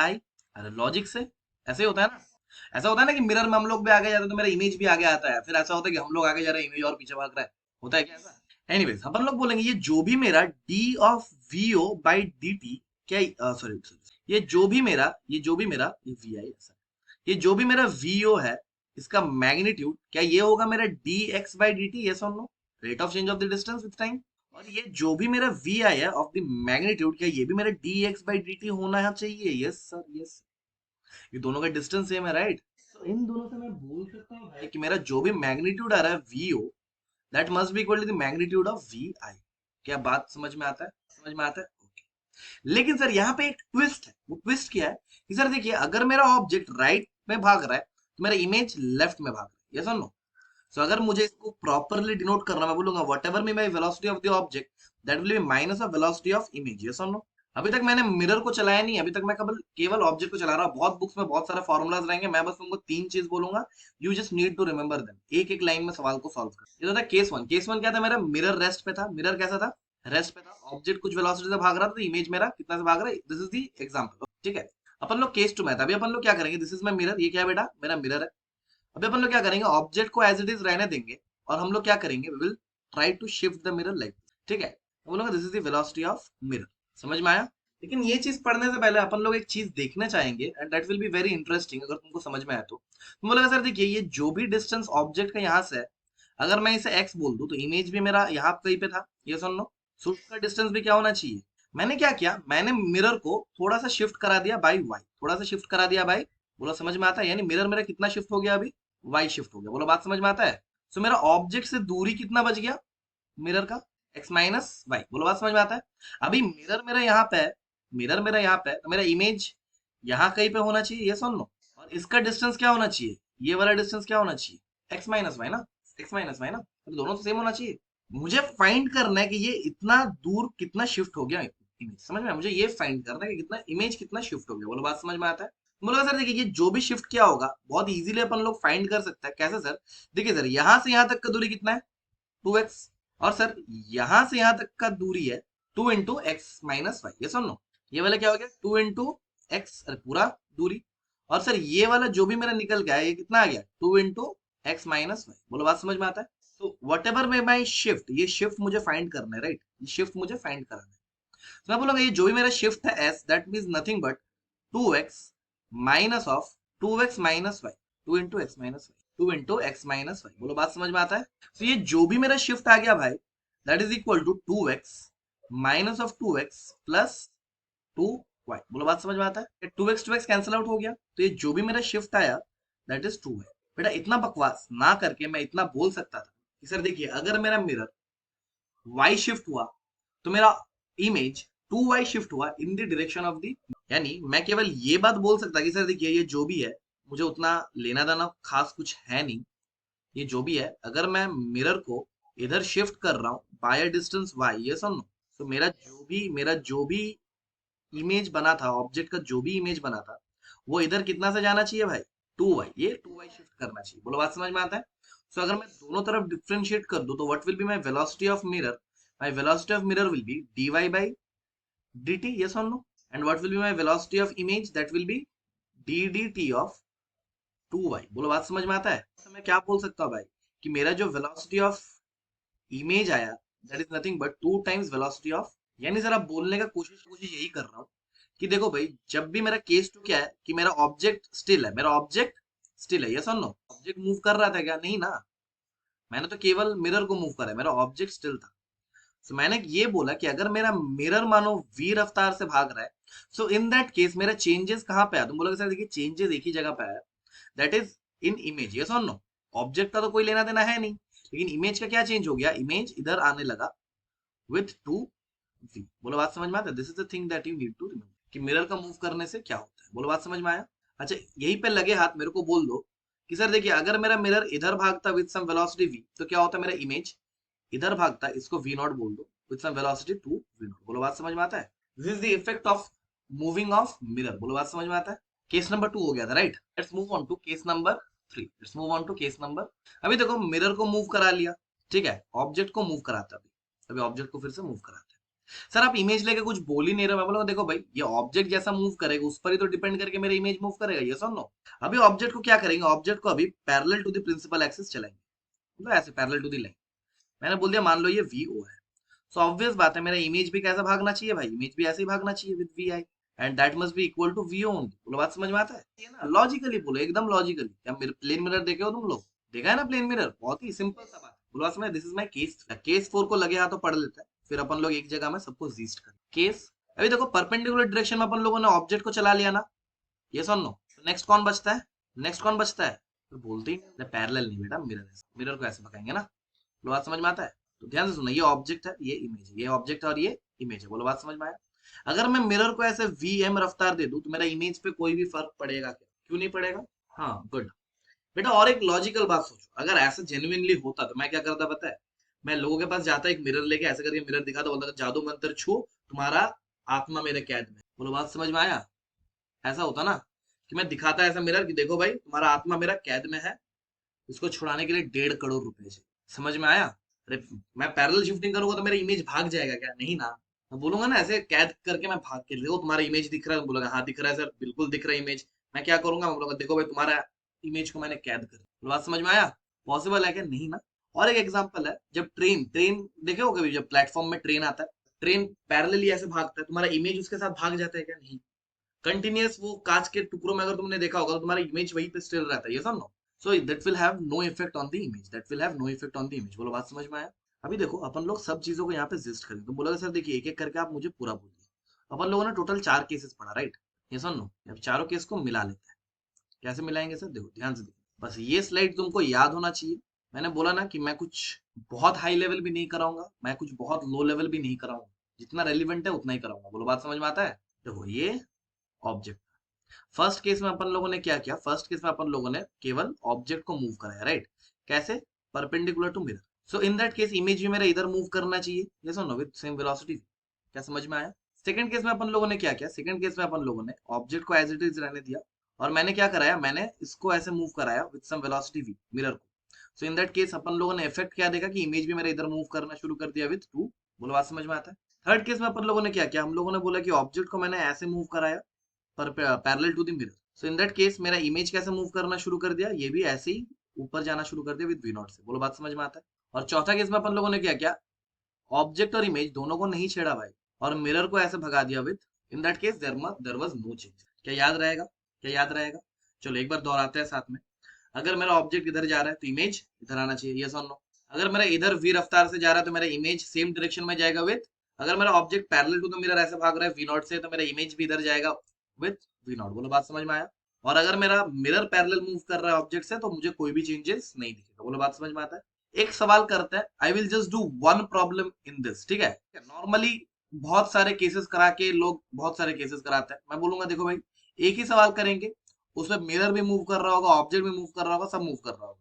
[SPEAKER 1] अरे लॉजिक से ऐसे ही होता है ना। ऐसा होता है ना कि मिरर में हम लोग भी आगे जाते हैं तो मेरा इमेज भी आगे आता है, फिर ऐसा होता है कि हम लोग आगे जा रहे हैं, इमेज और पीछे भाग रहा है। होता है क्या ऐसा? एनीवेज अपन लोग बोलेंगे ये जो भी मेरा d of vo by dt, क्या सॉरी ये जो भी मेरा ये vi ऐसा, ये जो भी मेरा vo है इसका मैग्नीट्यूड क्या ये होगा मेरा dx बाई dt, यस और no? Rate of change of the distance with time. और ये जो भी मेरा vi है ऑफ द मैग्नीट्यूड, क्या ये भी मेरा dx बाई dt होना चाहिए? Yes sir, yes. ये दोनों का डिस्टेंस सेम है, राइट? तो इन दोनों से मैं बोल सकता हूँ भाई कि मेरा जो भी मैग्नीट्यूड आ रहा है vo that must be equal to the magnitude of vi। क्या बात समझ में आता है? समझ में आता है? ओके। लेकिन सर यहाँ पे एक ट्विस्ट है। वो ट्विस्ट क्या है कि सर देखिए अगर मेरा ऑब्जेक्ट राइट में भाग रहा है तो मेरा इमेज लेफ्ट में भाग रहा है, यस और नो? सो अगर मुझे इसको प्रॉपरली डिनोट करना, मैं बोलूंगा whatever may by velocity of the object that will B minus of velocity of image, yes और नो? अभी तक मैंने मिरर को चलाया नहीं, अभी तक मैं केवल ऑब्जेक्ट को चला रहा हूँ। बहुत बुक्स में बहुत सारे फॉर्मूलाज रहेंगे, मैं बस तुमको 3 चीज बोलूंगा, you just need to remember them. एक एक लाइन में सवाल को सॉल्व कर। ये था केस 1। केस 1 क्या था? मेरा मिरर रेस्ट पे था। मिरर कैसा था? रेस्ट पे था। ऑब्जेक्ट कुछ वेलोसिटी से भाग रहा था तो इमेज मेरा कितना से भाग रहा है? This is the example. ठीक है, अपन लोग केस टू मैथ, अभी अपन लोग क्या करेंगे, दिस इज माई मिरर, ये क्या है बेटा, मेरा मिरर है। अभी अपन लोग क्या करेंगे, ऑब्जेक्ट को एज इट इज रहने देंगे और हम लोग क्या करेंगे, we will try to shift the mirror like, ठीक है, हम बोलोगे this is the velocity of mirror. समझ में आया? लेकिन ये चीज पढ़ने से पहले अपन लोग एक चीज देखना चाहेंगे and that will be very interesting, अगर तुमको समझ में आया तो। तुम बोलोगे सर देखिए, ये जो भी डिस्टेंस ऑब्जेक्ट का यहाँ से है, अगर मैं इसे x बोल दूं तो इमेज भी मेरा यहाँ कहीं पे था, ये सुन लो, सो उसका डिस्टेंस भी क्या होना चाहिए। मैंने क्या किया, मैंने मिरर को थोड़ा सा शिफ्ट करा दिया बाई y, थोड़ा सा शिफ्ट करा दिया बाई, बोलो समझ में आता है, यानी मिरर मेरा कितना शिफ्ट हो गया अभी, y शिफ्ट हो गया, बोलो बात समझ में आता है। सो मेरा ऑब्जेक्ट से दूरी कितना बच गया मिरर का, x माइनस वाई, बोलो बात समझ में आता है। अभी मिरर मेरा यहाँ पे है, मिरर मेरा यहाँ पे है, तो मेरा इमेज यहाँ कहीं पे होना चाहिए, ये सुन लो, और इसका डिस्टेंस क्या होना चाहिए, ये वाला डिस्टेंस क्या होना चाहिए, x माइनस वाई ना, x माइनस वाई ना, तो दोनों तो सेम होना चाहिए। मुझे फाइंड करना है कि ये इतना दूर कितना शिफ्ट हो गया इमेज, समझ में आया? मुझे ये फाइंड करना है कि कितना इमेज कितना शिफ्ट हो गया, बोलो बात समझ में आता है। बोलो सर देखिए, ये जो भी शिफ्ट किया होगा बहुत इजीली अपन लोग फाइंड कर सकते हैं, कैसे सर, देखिए सर यहाँ से यहाँ तक का दूरी कितना है 2x, और सर यहां से यहां तक का दूरी है 2 इंटू एक्स माइनस वाई, ये सुन लो, ये वाला क्या हो गया 2 इंटू एक्स पूरा दूरी, और सर ये वाला जो भी मेरा निकल गया ये कितना आ गया 2 इंटू एक्स माइनस वाई, बोलो बात समझ में आता है। तो वट एवर में माई शिफ्ट, ये शिफ्ट मुझे फाइंड करना है, राइट, ये शिफ्ट मुझे फाइंड करना है। तो मैं बोलूंगा ये जो भी मेरा शिफ्ट है s, that means nothing but 2x minus of 2x minus y, 2 into x minus y, 2 into x minus y, बोलो बात समझ में आता है। तो ये जो भी मेरा शिफ्ट आ गया भाई, that is equal to 2x minus of 2x plus 2y, बोलो बात समझ में आता है। 2x कैंसिल आउट हो गया, तो ये जो भी मेरा शिफ्ट आया दैट इज 2y। बेटा इतना बकवास ना करके मैं इतना बोल सकता था कि सर देखिए, अगर मेरा मिरर y शिफ्ट हुआ तो मेरा इमेज 2y शिफ्ट हुआ in the direction of the, यानी मैं केवल ये बात बोल सकता कि सर देखिए, ये जो भी है मुझे उतना लेना देना खास कुछ है नहीं, ये जो भी है अगर मैं मिरर को इधर शिफ्ट कर रहा हूँ बाय अ डिस्टेंस y, ये सुन लो, तो मेरा जो भी इमेज बना था, ऑब्जेक्ट का जो भी इमेज बना था, वो इधर कितना से जाना चाहिए भाई 2y, ये 2y शिफ्ट करना चाहिए, बोलो बात समझ में आता है। सो अगर मैं दोनों तरफ डिफरेंशिएट कर दूं तो what will be my velocity of mirror, my velocity of mirror will be dy by dt, yes or no, and what will be my velocity of image, that will be ddt of 2y, बोलो बात समझ में आता है। तो मैं क्या बोल सकता हूँ भाई कि मेरा जो velocity of image आया that is nothing but 2 times velocity of, यानी जरा बोलने का कोशिश यही कर रहा हूँ कि देखो भाई, जब भी मेरा केस टू क्या है कि मेरा ऑब्जेक्ट स्टिल है, मेरा ऑब्जेक्ट स्टिल है, यस और नो, ऑब्जेक्ट मूव कर रहा था क्या, नहीं ना, मैंने तो केवल मिरर को मूव करा है, मेरा ऑब्जेक्ट स्टिल था। सो मैंने ये बोला कि अगर मेरा मिरर मानो v रफ्तार से भाग रहा है, सो इन दैट केस मेरा चेंजेस कहाँ पे आया, तुम बोलोगे सर देखिए चेंजेस एक ही जगह पे आया, that is in image, yes और नो, ऑब्जेक्ट का तो कोई लेना देना है नहीं, लेकिन इमेज का क्या चेंज हो गया, इमेज इधर आने लगा विथ 2v, बोलो बात समझ में आता है। This is the thing that you need to remember कि मिरर का मूव करने से क्या होता है, बोलो बात समझ में आया। अच्छा यही पे लगे हाथ मेरे को बोल दो कि सर देखिए, अगर मेरा मिरर इधर भागता विथ सम वेलोसिटी v, तो क्या होता है, मेरा इमेज इधर भागता, इसको v नॉट बोल दो, with some velocity to v not, बोलो बात समझ में आता है। This is the effect of moving of mirror, बोलो बात समझ में आता है। केस नंबर 2 हो गया था, right, let's move on to case number 3, let's move on to case number, अभी देखो मिरर को मूव करा लिया, ठीक है, ऑब्जेक्ट को मूव कराता, अभी ऑब्जेक्ट को फिर से मूव कराता है। सर आप इमेज लेके कुछ बोल ही नहीं रहे, मैं बोलूंगा देखो भाई, ये ऑब्जेक्ट जैसा मूव करेगा उस पर ही तो डिपेंड करके मेरा इमेज मूव करेगा, ये सुन लो। अभी ऑब्जेक्ट को क्या करेंगे, ऑब्जेक्ट को अभी parallel to the principal axis चलाएंगे, मतलब ऐसे पैरेलल टू द लाइन, मैंने बोल दिया मान लो ये VO है, सो ऑब्वियस बात है मेरा इमेज भी कैसा भागना चाहिए भाई, इमेज भी ऐसे ही भागना चाहिए with VI, and that must be equal to VO only, बोलो बात समझ में आता है। ये ना लॉजिकली बोलो, एकदम लॉजिकली, क्या मेरे प्लेन मिरर देखे हो तुम लोग, देखा है ना प्लेन मिरर, बहुत ही सिंपल सा बात है, बोलो बात समझ। दिस इज माय केस 4 को लगे हाथों पढ़ लेते हैं, फिर अपन लोग एक जगह में सबको जीस्ट करें। केस अभी देखो परपेंडिकुलर डायरेक्शन में अपन लोगों ने ऑब्जेक्ट को चला लिया ना, ये सुन लो, नेक्स्ट कौन बचता है, नेक्स्ट कौन बचता है, तो बोलते ही पैरेलल नहीं बेटा, मिरर को ऐसे पकाएंगे ना, बोलो बात समझ में आता है। तो ध्यान से सुनो, ये ऑब्जेक्ट है, ये इमेज है, ये ऑब्जेक्ट है और ये इमेज है, बोलो बात समझ में आया। अगर मैं मिरर को ऐसे vm रफ्तार दे दूं तो मेरा इमेज पे कोई भी फर्क पड़ेगा क्या, क्यों नहीं पड़ेगा, हाँ गुड बेटा। और एक लॉजिकल बात सोचो, अगर ऐसा जेन्युइनली होता तो मैं क्या करता पता है, मैं लोगों के पास जाता एक मिरर लेके ऐसे करके मिरर दिखाता, बोलता जादू मंत्र छू तुम्हारा आत्मा मेरे कैद में, बोलो बात समझ में आया। ऐसा होता ना कि मैं दिखाता ऐसा मिरर कि देखो भाई तुम्हारा आत्मा मेरा कैद में है, इसको छुड़ाने के लिए 1.5 करोड़ रुपए चाहिए, समझ में आया। अरे मैं पैरेलल शिफ्टिंग करूंगा तो मेरा इमेज भाग जाएगा क्या, नहीं ना, मैं बोलूंगा ना ऐसे कैद करके मैं भाग के देखो तुम्हारा इमेज दिख रहा है, बोलोगे हाँ दिख रहा है सर, बिल्कुल दिख रहा है इमेज। मैं क्या करूंगा, मैं बोलूंगा देखो भाई तुम्हारा इमेज को मैंने कैद कर दिया। बात समझ में आया? पॉसिबल है क्या? नहीं ना। और एक एग्जांपल है, जब ट्रेन ट्रेन देखे हो कभी, जब प्लेटफॉर्म में ट्रेन आता है, ट्रेन पैरेलली ऐसे भागता है, तुम्हारा इमेज उसके साथ भाग जाता है क्या? नहीं। कंटिन्यूअस वो कांच के टुकड़ों में अगर तुमने देखा होगा तो तुम्हारा इमेज वहीं पे स्टिल रहता है, ये समझो। So that will have no effect on the image, that will have no effect on the image. बोलो बात समझ में आया? अभी देखो अपन लोग सब चीजों को यहाँ पे जिस्ट करें तो बोलोगे सर देखिए एक एक करके आप मुझे पूरा बोलिए। अपन लोगों ने टोटल 4 केसेस पढ़ा, राइट? ये सुन लो, अब चारों केस को मिला लेते हैं। कैसे मिलाएंगे सर? देखो ध्यान से देखो, बस ये स्लाइड तुमको याद होना चाहिए। मैंने बोला ना कि मैं कुछ बहुत हाई लेवल भी नहीं कराऊंगा, मैं कुछ बहुत लो लेवल भी नहीं कराऊंगा, जितना रेलिवेंट है उतना ही कराऊंगा। बोलो बात समझ में आता है? देखो ये ऑब्जेक्ट, फर्स्ट केस में अपन लोगों ने क्या किया, फर्स्ट केस में अपन लोगों ने केवल ऑब्जेक्ट को मूव कराया, राइट? कैसे? Perpendicular to mirror. So in that case image भी मेरा इधर मूव करना चाहिए, यस और नो, विद सेम वेलोसिटी। क्या समझ में आया? सेकंड केस में अपन लोगों ने क्या किया, सेकंड केस में अपन लोगों ने ऑब्जेक्ट को एज इट इज रहने दिया, और मैंने क्या कराया, मैंने इसको ऐसे मूव कराया with some velocity v, mirror को। सो इन दैट केस अपन लोगों ने इफेक्ट क्या देखा कि इमेज भी मेरा इधर मूव करना शुरू कर दिया विद 2। बोलो बात समझ में आता है? थर्ड केस में अपन लोगों ने क्या किया, हम लोगों ने बोला कि ऑब्जेक्ट को मैंने ऐसे मूव कराया पर parallel to the mirror. So in that case मेरा इमेज कैसे मूव करना शुरू कर दिया, ये भी ऐसे ही ऊपर जाना शुरू कर दिया विद वी नॉट से। बोलो बात समझ में आता है? और चौथा केस में अपन लोगों ने क्या किया, ऑब्जेक्ट और इमेज दोनों को नहीं छेड़ा भाई, और मिरर को ऐसे भगा दिया with, in that case there was no change. क्या याद रहेगा? क्या याद रहेगा? चलो एक बार दोहराते हैं साथ में। अगर मेरा ऑब्जेक्ट इधर जा रहा है तो इमेज इधर आना चाहिए, यस और नो? अगर मेरा इधर वी रफ्तार से जा रहा है तो मेरा इमेज सेम डायरेक्शन में जाएगा विद, अगर मेरा object parallel to the mirror ऐसे भाग रहा है वी नॉट से, तो मेरा इमेज भी इधर जाएगा विद वी नॉट। बोलो बात समझ में आया? और अगर मेरा मिरर पैरेलल मूव कर रहा है ऑब्जेक्ट से तो मुझे कोई भी चेंजेस नहीं दिखेगा। बोलो बात समझ में आता है? एक सवाल करते हैं, I will just do one problem in this, ठीक है? नॉर्मली बहुत सारे केसेस करा के लोग बहुत सारे केसेस कराते हैं, मैं बोलूंगा देखो भाई एक ही सवाल करेंगे, उसमें मिरर भी मूव कर रहा होगा, ऑब्जेक्ट भी मूव कर रहा होगा, सब मूव कर रहा होगा,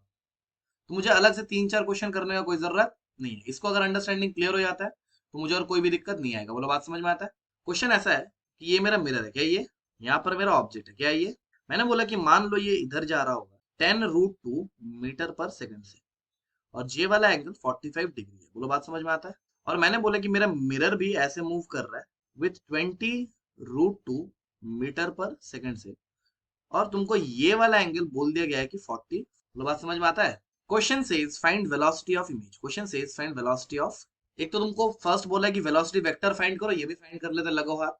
[SPEAKER 1] तो मुझे अलग से 3-4 क्वेश्चन करने का कोई जरूरत नहीं है। इसको अगर अंडरस्टैंडिंग क्लियर हो जाता है तो मुझे और कोई भी दिक्कत नहीं आएगा। बोलो बात समझ में आता है? क्वेश्चन ऐसा है कि ये मेरा मिरर है, क्या ये यहाँ पर मेरा ऑब्जेक्ट है, क्या ये? मैंने बोला कि मान लो ये इधर जा रहा होगा 10√2 मीटर पर सेकंड से, और जे वाला एंगल 45 डिग्री है। बोलो बात समझ में आता है? और मैंने बोला कि मेरा मिरर भी ऐसे मूव कर रहा है विथ 20√2 मीटर पर सेकंड से, और तुमको ये वाला एंगल बोल दिया गया है कि 40। बोलो बात समझ में आता है? Question says find velocity of image, question says find velocity of, एक तो तुमको फर्स्ट बोला है कि वेलोसिटी वेक्टर फाइंड करो, ये भी फाइंड कर लेते लगो हाथ।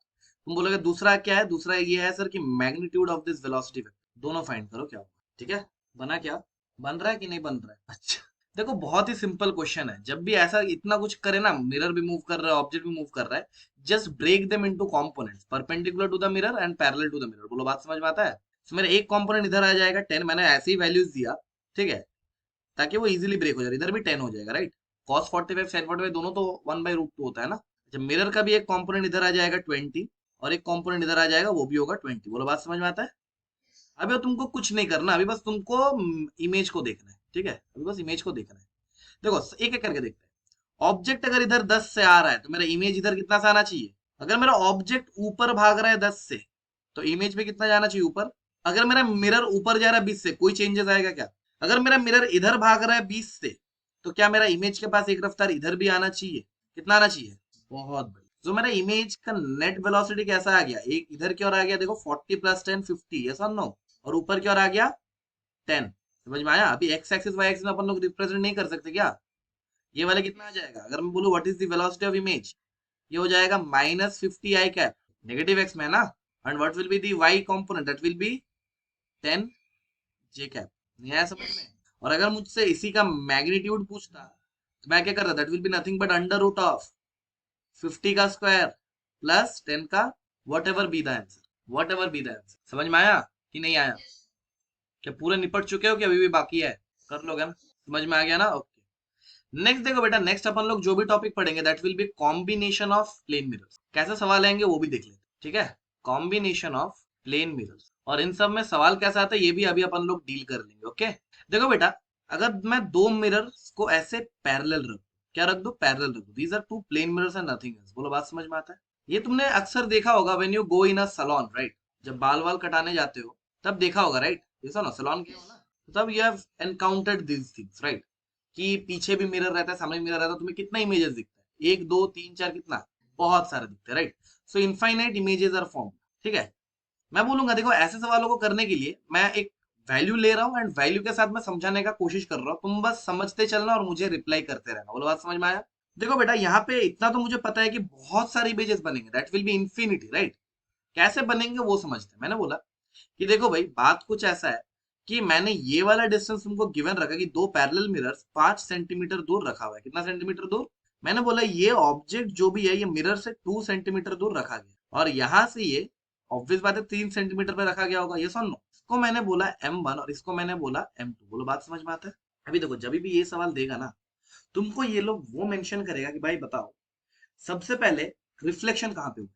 [SPEAKER 1] तुम बोलोगे दूसरा क्या है, दूसरा ये है सर कि magnitude of this velocity vector, दोनों फाइंड करो क्या होगा। ठीक है? बना क्या? बन रहा है कि नहीं बन रहा है? अच्छा, देखो बहुत ही सिंपल क्वेश्चन है, जब भी ऐसा इतना कुछ करे ना, मिरर भी मूव कर रहा है ऑब्जेक्ट भी मूव कर रहा है, just break them into components perpendicular to the mirror and parallel to the mirror. बोलो बात समझ में आता है? तो मेरा एक कंपोनेंट इधर आ जाएगा 10, मैंने ऐसे ही वैल्यूज दिया, ठीक है, ताकि वो इजीली ब्रेक हो जाए, इधर भी 10 हो जाएगा, राइट? cos 45 sin 45 दोनों तो 1/√2 होता है ना। जब मिरर का भी एक कंपोनेंट इधर आ जाएगा 20 और एक कंपोनेंट इधर आ जाएगा वो भी होगा 20। बोलो बात समझ में आता है? अभी तुमको कुछ नहीं करना, अभी बस तुमको इमेज को देखना है, ठीक है? अभी बस इमेज को देखना है। देखो एक एक करके देखते हैं। ऑब्जेक्ट अगर इधर 10 से आ रहा है तो मेरा इमेज इधर कितना से आना चाहिए? अगर मेरा ऑब्जेक्ट ऊपर भाग रहा है 10 से तो इमेज पे कितना जाना चाहिए? ऊपर। अगर मेरा मिरर ऊपर जा रहा है 20 से, कोई चेंजेस आएगा क्या? अगर मेरा मिरर इधर भाग रहा है 20 से तो क्या मेरा इमेज के पास एक रफ्तार इधर भी आना चाहिए? कितना आना चाहिए? बहुत बढ़िया। जो मेरा इमेज का नेट वेलोसिटी कैसा आ गया, एक इधर की ओर आ गया, देखो 40 + 10 50, यस और नो? और ऊपर की ओर आ गया 10। समझ में आया? अभी एक्स एक्सिस वाई एक्सिस में अपन लोग रिप्रेजेंट नहीं कर सकते क्या? ये वाला कितना आ जाएगा, अगर मैं बोलूं what is the velocity of image, ये हो जाएगा -50 आई कैप, नेगेटिव एक्स में है ना, and what will be the y component, that will be 10 j cap. नहीं आया समझ में? और अगर मुझसे इसी का मैग्नीट्यूड पूछता तो मैं क्या करता, that will be nothing but √50 का स्क्वायर प्लस 10 का, what ever be the answer, what ever be the answer. समझ में आया कि नहीं आया? क्या पूरे निपट चुके हो कि अभी भी बाकी है? कर लोगे ना? समझ में आ गया ना? ओके। नेक्स्ट देखो बेटा, नेक्स्ट अपन लोग जो भी टॉपिक पढ़ेंगे that will be combination of plane mirrors. कैसे सवाल आएंगे वो भी देख लेते हैं, ठीक है? कॉम्बिनेशन ऑफ प्लेन मिरर्स, और इन सब में सवाल कैसा आता है ये भी अभी अपन लोग डील कर लेंगे। ओके, देखो बेटा, अगर मैं दो मिरर्स को ऐसे पैरेलल रख, क्या रख दो? पैरेलल रख दो, these are two plane mirrors and nothing else. बोलो बात समझ में आता है? ये तुमने अक्सर देखा होगा when you go in a salon, right? जब बाल वाल कटाने जाते हो तब देखा होगा, राइट? ये ना सैलून गए हो ना, तो तब you have encountered these things, right? कि पीछे भी मिरर रहता है, सामने भी मिरर रहता है, तुम्हें कितना इमेजेस दिखता है? 1 2 3 4, कितना? बहुत सारे दिखते हैं, right? So infinite images are form, ठीक है? मैं बोलूंगा देखो ऐसे सवालों को करने के लिए मैं एक वैल्यू ले रहा हूँ एंड वैल्यू के साथ मैं समझाने का कोशिश कर रहा हूँ, तुम बस समझते चलना और मुझे रिप्लाई करते रहना। बोलो बात समझ में आया? देखो बेटा यहाँ पे इतना तो मुझे पता है कि बहुत सारे इमेजेस बनेंगे, that will B infinity, right? कैसे बनेंगे वो समझते हैं। मैंने बोला कि देखो भाई बात कुछ ऐसा है कि मैंने ये वाला डिस्टेंस तुमको गिवन रखा कि दो पैरेलल मिरर्स 5 सेंटीमीटर दूर रखा हुआ है। कितना सेंटीमीटर दूर? मैंने बोला ये ऑब्जेक्ट जो भी है ये मिरर से 2 सेंटीमीटर दूर रखा गया और यहां से ये ऑब्वियस बात है 3 सेंटीमीटर पे रखा गया होगा, ये सुन लो। इसको मैंने बोला M1 और इसको मैंने बोला M2। बोलो बात समझ में आता है? अभी देखो जब भी ये सवाल देगा ना तुमको ये लोग वो मेंशन करेगा कि भाई बताओ सबसे पहले रिफ्लेक्शन कहाँ पे हुआ।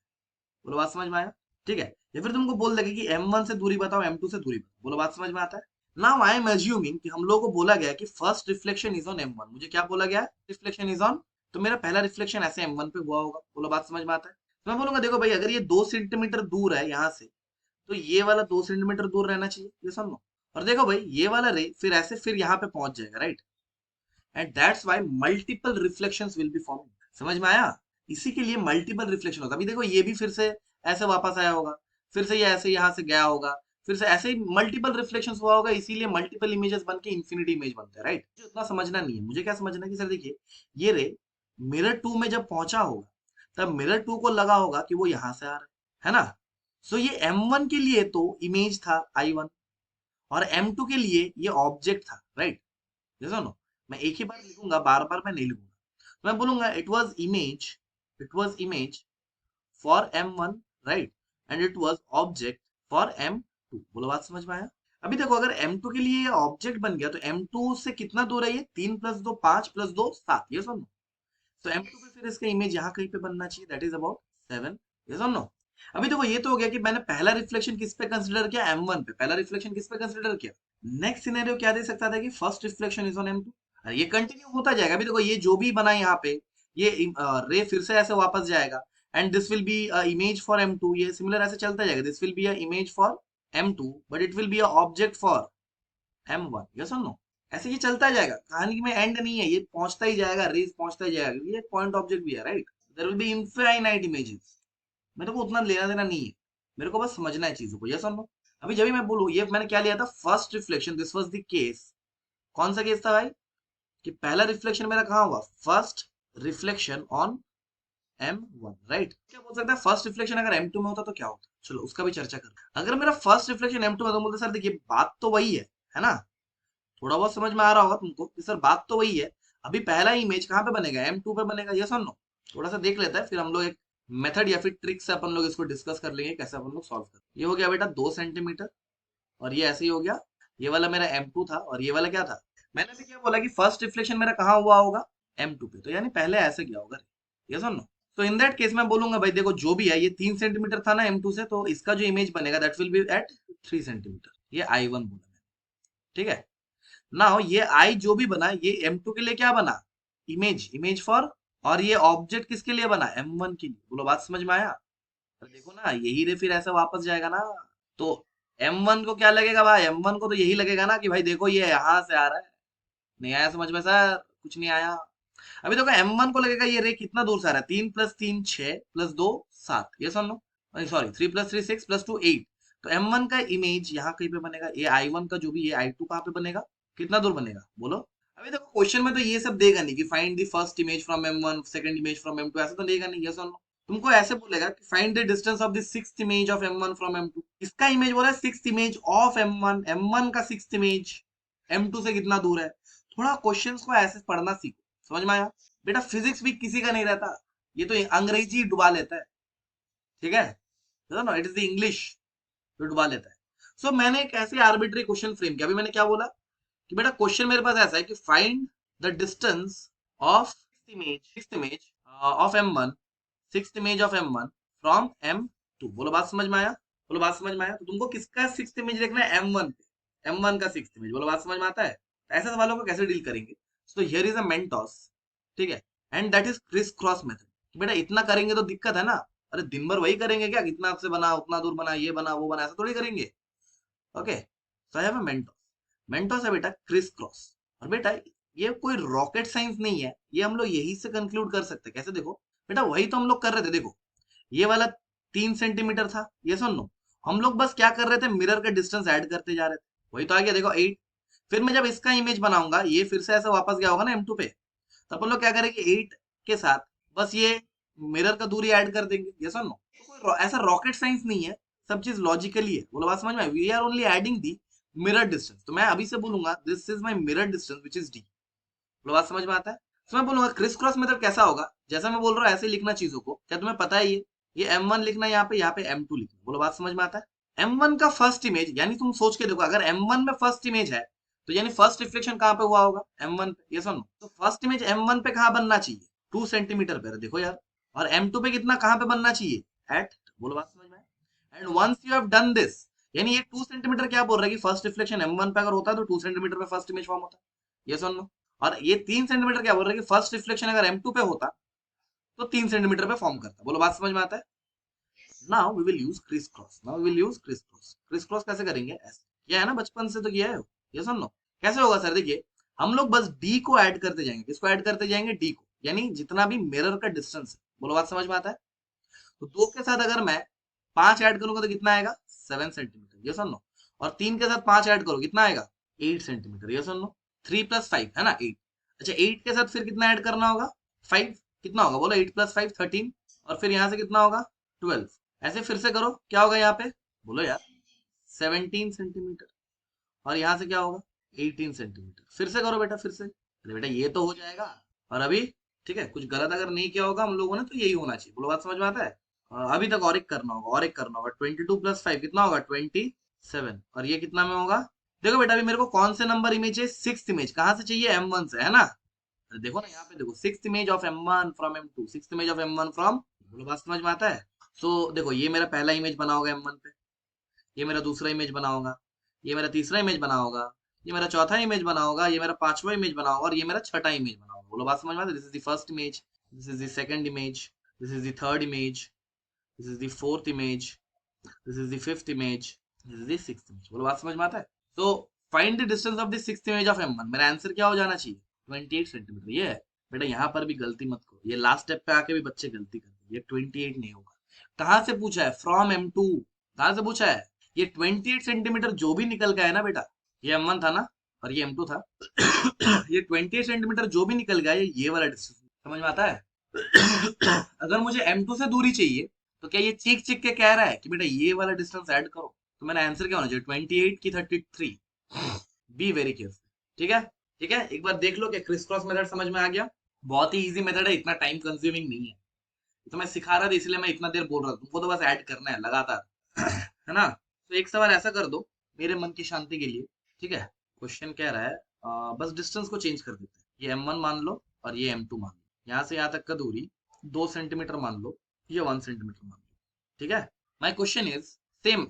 [SPEAKER 1] बोलो बात समझ में आया? ठीक है? या फिर तुमको बोल देगा कि M1 से दूरी बताओ, M2 से दूरी बताओ। बोलो बात समझ में आता है? नाउ आई एम अज्यूमिंग कि हम लोगों को बोला गया कि first reflection is on M1। मुझे क्या बोला गया है? रिफ्लेक्शन इज ऑन, तो मेरा पहला रिफ्लेक्शन ऐसे M1 पे हुआ होगा। बोलो बात समझ में आता है? तो मैं बोलूंगा देखो भाई अगर ये 2 सेंटीमीटर दूर है यहाँ से तो ये वाला 2 सेंटीमीटर दूर रहना चाहिए, ये सुन लो। और देखो भाई ये वाला रे फिर ऐसे फिर यहाँ पे पहुंच जाएगा, right? And that's why multiple reflections will be forming. समझ में आया? इसी के लिए मल्टीपल रिफ्लेक्शन होगा। अभी देखो ये भी फिर से ऐसे वापस आया होगा, फिर से ये ऐसे यहाँ से गया होगा, फिर से ऐसे ही मल्टीपल रिफ्लेक्शंस हुआ होगा, इसीलिए मल्टीपल इमेजेस बन के इंफिनिटी इमेज बनते हैं, राइट? मुझे उतना समझना नहीं है, मुझे क्या समझना है कि सर देखिए ये रे मिरर 2 में जब पहुंचा होगा तब मिरर 2 को लगा होगा कि वो यहाँ से आ रहा है ना? सो ये M1 के लिए तो इमेज था I1 और M2 के लिए ये ऑब्जेक्ट था, राइट? ये सुनो, मैं एक ही बार लिखूंगा, बार बार मैं नहीं लिखूंगा। तो मैं बोलूंगा it was image for M1, right? And it was object for M2। बोलो बात समझ में आया? अभी देखो अगर M2 के लिए ये ऑब्जेक्ट बन गया तो M2 से कितना दूर है ये? 3 + 2 5 + 2 7, ये सुनो। तो M2 पे फिर इसका इमेज यहाँ कहीं पे बनना चाहिए, दैट इज अबाउट 7, ये सुनो। अभी देखो ये तो हो गया कि मैंने पहला रिफ्लेक्शन किस पे कंसीडर किया? M1 पे। पहला रिफ्लेक्शन किस पे कंसीडर किया? नेक्स्ट सिनेरियो क्या दे सकता था कि first reflection is on M2। अरे ये कंटिन्यू होता जाएगा। अभी देखो ये जो भी बना यहाँ पे ये रे फिर से ऐसे वापस जाएगा and this will be image for M2। ये सिमिलर ऐसे चलता जाएगा, this will be a image for M2 but it will B a object for M1, yes और नो? ऐसे ये चलता जाएगा, कहानी में एंड नहीं है, ये पहुंचता ही जाएगा, रेस पहुंचता ही जाएगा, क्योंकि ये पॉइंट ऑब्जेक्ट भी है, right? There will be infinite images. मेरे को उतना लेना देना नहीं है, मेरे को बस समझना है चीजों को, यस और नो? अभी जब भी मैं बोलूं ये मैंने क्या लिया था? First reflection, this was the case. कौन सा केस था भाई? कि पहला रिफ्लेक्शन मेरा कहाँ हुआ? First reflection on M1, right? क्या बोल सकता है फर्स्ट रिफ्लेक्शन अगर M2 में होता तो क्या होता? चलो उसका भी चर्चा कर। अगर मेरा फर्स्ट रिफ्लेक्शन M2 में तो बोलते सर देखिए बात तो वही है ना? थोड़ा बहुत समझ में आ रहा होगा तुमको कि सर बात तो वही है। अभी पहला इमेज कहाँ पे बनेगा? M2 पे बनेगा, यस और नो? थोड़ा सा देख लेता है फिर हम लोग एक मेथड या फिर ट्रिक से अपन लोग इसको डिस्कस कर लेंगे कैसे अपन लोग सॉल्व कर। ये हो गया बेटा 2 सेंटीमीटर और ये ऐसे ही हो गया। ये वाला मेरा M2 था और ये वाला क्या था? मैंने भी क्या बोला कि फर्स्ट रिफ्लेक्शन मेरा कहाँ हुआ होगा? M2 पे, तो यानी पहले ऐसे गया होगा, यस और नो? तो इन दैट केस मैं बोलूंगा भाई देखो जो भी है ये 3 सेंटीमीटर था ना M2 से, तो इसका जो इमेज बनेगा that will be at 3 centimetre. ये I1 बोला मैंने, ठीक है? नाउ ये आई जो भी बना ये M2 के लिए क्या बना? Image for. और ये ऑब्जेक्ट किसके लिए बना? M1 के लिए। बोलो बात समझ में आया? तो देखो ना यही रे फिर ऐसा वापस जाएगा ना। तो M1 को क्या लगेगा भाई? M1 को तो यही लगेगा ना कि भाई देखो ये यहाँ से आ रहा है। नहीं आया समझ में सर? कुछ नहीं आया। अभी देखो M1 को लगेगा ये रे कितना दूर से आ रहा है? 3 + 3 6 + 2 7, ये सुन लो। सॉरी 3 + 3 6 + 2 8। तो M1 का इमेज यहाँ कहीं पे बनेगा। ये I1 का जो भी ये I2 कहाँ पे बनेगा? कितना दूर बनेगा बोलो? अभी देखो क्वेश्चन में तो ये सब देगा नहीं कि find the first image from M1 second image from M2, ऐसा तो देगा नहीं, यस और नो? तुमको ऐसे बोलेगा कि find the distance of the sixth image of M1 from M2। इसका इमेज बोला है sixth image of M1, M1 का सिक्स्थ इमेज M2 से कितना दूर है। थोड़ा क्वेश्चंस को ऐसे पढ़ना सीखो, समझ में आया? बेटा फिजिक्स भी किसी का नहीं रहता, ये तो अंग्रेजी डुबा लेता है, ठीक है? No it is the English जो डुबा लेता है। सो मैंने एक ऐसे आर्बिट्री क्वेश्चन फ्रेम किया। अभी मैंने क्या बोला कि बेटा क्वेश्चन मेरे पास ऐसा है कि find the distance of sixth image of M1, sixth image of M1 from M2। बोलो बात समझ में आया? बोलो बात समझ में आया? तो तुमको किसका सिक्स्थ इमेज देखना है? M1 पे, M1 का सिक्स्थ इमेज। बोलो बात समझ में आता है? ऐसे सवालों को कैसे डील करेंगे? तो हियर इज अ मेंटोस, ठीक है? And that is criss cross method. बेटा इतना करेंगे तो दिक्कत है ना। अरे दिन भर वही करेंगे क्या? इतना आपसे बना, उतना दूर बना, ये बना, वो बना, ऐसा थोड़ी करेंगे। Okay, so I have a Mentos. Mentos है बेटा क्रिस क्रॉस। और बेटा ये कोई रॉकेट साइंस नहीं है, ये हम लोग यही से कंक्लूड कर सकते हैं। कैसे देखो, बेटा वही तो हम लोग कर रहे थे, देखो ये वाला 3 सेंटीमीटर था, ये सुन लो, हम लोग बस क्या कर रहे थे, मिरर का डिस्टेंस ऐड करते जा रहे थे, वही तो आ गया देखो 8। फिर मैं जब इसका इमेज बनाऊंगा, ये फिर से ऐसे वापस गया होगा ना M2 पे, तो अपन लोग क्या करेंगे 8 के साथ बस ये मिरर का दूरी ऐड कर देंगे, ये सुन लो, तो कोई ऐसा रॉकेट साइंस नहीं है, सब चीज लॉजिकली है, बोलो बात समझ में, we are only adding the mirror distance. तो मैं अभी से बोलूंगा this is my mirror distance which is d, बोलो बात समझ में आता है। तो मैं बोलूंगा क्रिस क्रॉस मेथड कैसा होगा, जैसा मैं बोल रहा हूँ ऐसे लिखना चीजों को, क्या तुम्हें पता है ये M1 लिखना है, यहाँ पे M2 लिखना, बोलो बात समझ में आता है। M1 का फर्स्ट इमेज, यानी तुम सोच के देखो, अगर M1 में फर्स्ट इमेज है तो यानी फर्स्ट रिफ्लेक्शन कहाँ पे हुआ होगा, M1 पे, ये सुनो, तो फर्स्ट इमेज M1 पे कहाँ बनना चाहिए, 2 सेंटीमीटर पे, देखो यार, और M2 पे कितना कहाँ पे बनना चाहिए, एट, बोलो बात समझ में। And once you have done this, यानी ये 2 सेंटीमीटर क्या बोल रहा है कि फर्स्ट रिफ्लेक्शन M1 पे अगर होता है तो 2 सेंटीमीटर पे फर्स्ट इमेज फॉर्म होता है, ये सुन लो। और ये 3 सेंटीमीटर क्या बोल रहा है कि फर्स्ट रिफ्लेक्शन अगर M2 पे होता तो 3 सेंटीमीटर पे फॉर्म करता, बोलो बात समझ में आता है। Now we will use criss cross, now we will use criss cross. Criss cross कैसे करेंगे, ऐसे किया है ना बचपन से तो किया है, ये सुन लो कैसे होगा सर, देखिए हम लोग बस डी को ऐड करते जाएंगे, किसको ऐड करते जाएंगे, डी को, यानी जितना भी मिरर का डिस्टेंस है, बोलो बात समझ में आता है। तो 2 के साथ अगर मैं 5 ऐड करूंगा तो कितना आएगा, 7 सेंटीमीटर, ये सुन लो। और 3 के साथ 5 ऐड करो कितना आएगा, 8 सेंटीमीटर, ये सुन लो। 3 + 5 है ना 8, अच्छा 8 के साथ फिर कितना ऐड करना होगा, 5, कितना होगा बोलो, 8 + 5 13, और फिर यहाँ से कितना होगा 12, ऐसे फिर से करो क्या होगा यहाँ पे, बोलो यार 17 सेंटीमीटर, और यहाँ से क्या होगा 18 सेंटीमीटर, फिर से करो बेटा फिर से, अरे बेटा ये तो हो जाएगा। और अभी ठीक है, कुछ गलत अगर नहीं किया होगा हम लोगों ने तो यही होना चाहिए, बोलो बात समझ में आता है। अभी तक और एक करना होगा, और एक करना होगा, 22 + 5 कितना होगा 27, और ये कितना में होगा, देखो बेटा अभी मेरे को कौन से नंबर इमेज है, सिक्स इमेज, कहाँ से चाहिए M1 से, है ना। अरे देखो ना यहाँ पे देखो, six image of M1 from M2, six image of M1 from, बोलो बात समझ में आता है। सो देखो ये मेरा पहला इमेज बना होगा M1 पे, ये मेरा दूसरा इमेज बना होगा, ये मेरा तीसरा इमेज बना होगा, ये मेरा चौथा इमेज बना होगा, ये मेरा पांचवा इमेज बना होगा, और ये मेरा छठा इमेज बना होगा, बोलो बात समझ में आता है। This is the first image, this is the second image, this is the third image, this is the fourth image, this is the fifth image, this is the sixth image, बोलो बात समझ में आता है। तो find the distance of the sixth image of M1, मेरा answer क्या हो जाना चाहिए 28 सेंटीमीटर, ये है। बेटा यहाँ पर भी गलती मत करो, ये लास्ट स्टेप पे आके भी बच्चे गलती करते हैं, ये 28 नहीं होगा। कहाँ से पूछा है, फ्रॉम M2, कहाँ से पूछा है, ये 28 सेंटीमीटर जो भी निकल गया है ना बेटा, ये M1 था ना, और ये M2 था ये 28 सेंटीमीटर जो भी निकल गया ये वाला डिस्टेंस, समझ में आता है। अगर मुझे M2 से दूरी चाहिए तो क्या ये चीख चीख के कह रहा है कि बेटा ये वाला डिस्टेंस ऐड करो, तो मेरा आंसर क्या होना चाहिए 28 की 33, बी वेरी केयरफुल, ठीक है। ठीक है, एक बार देख लो कि क्रिस क्रॉस मेथड समझ में आ गया, बहुत ही इजी मेथड है, इतना टाइम कंज्यूमिंग नहीं है, तो मैं सिखा रहा था इसलिए मैं इतना देर बोल रहा था, तुमको तो बस ऐड करना है लगातार है ना। तो एक सवाल ऐसा कर दो मेरे मन की शांति के लिए, ठीक है। क्वेश्चन कह रहा है बस डिस्टेंस को चेंज कर देते हैं, ये M1 मान लो और ये M2 मान लो, यहाँ से यहाँ तक का दूरी 2 सेंटीमीटर मान लो, ये 1 सेंटीमीटर मान लो, ठीक है। My question is same,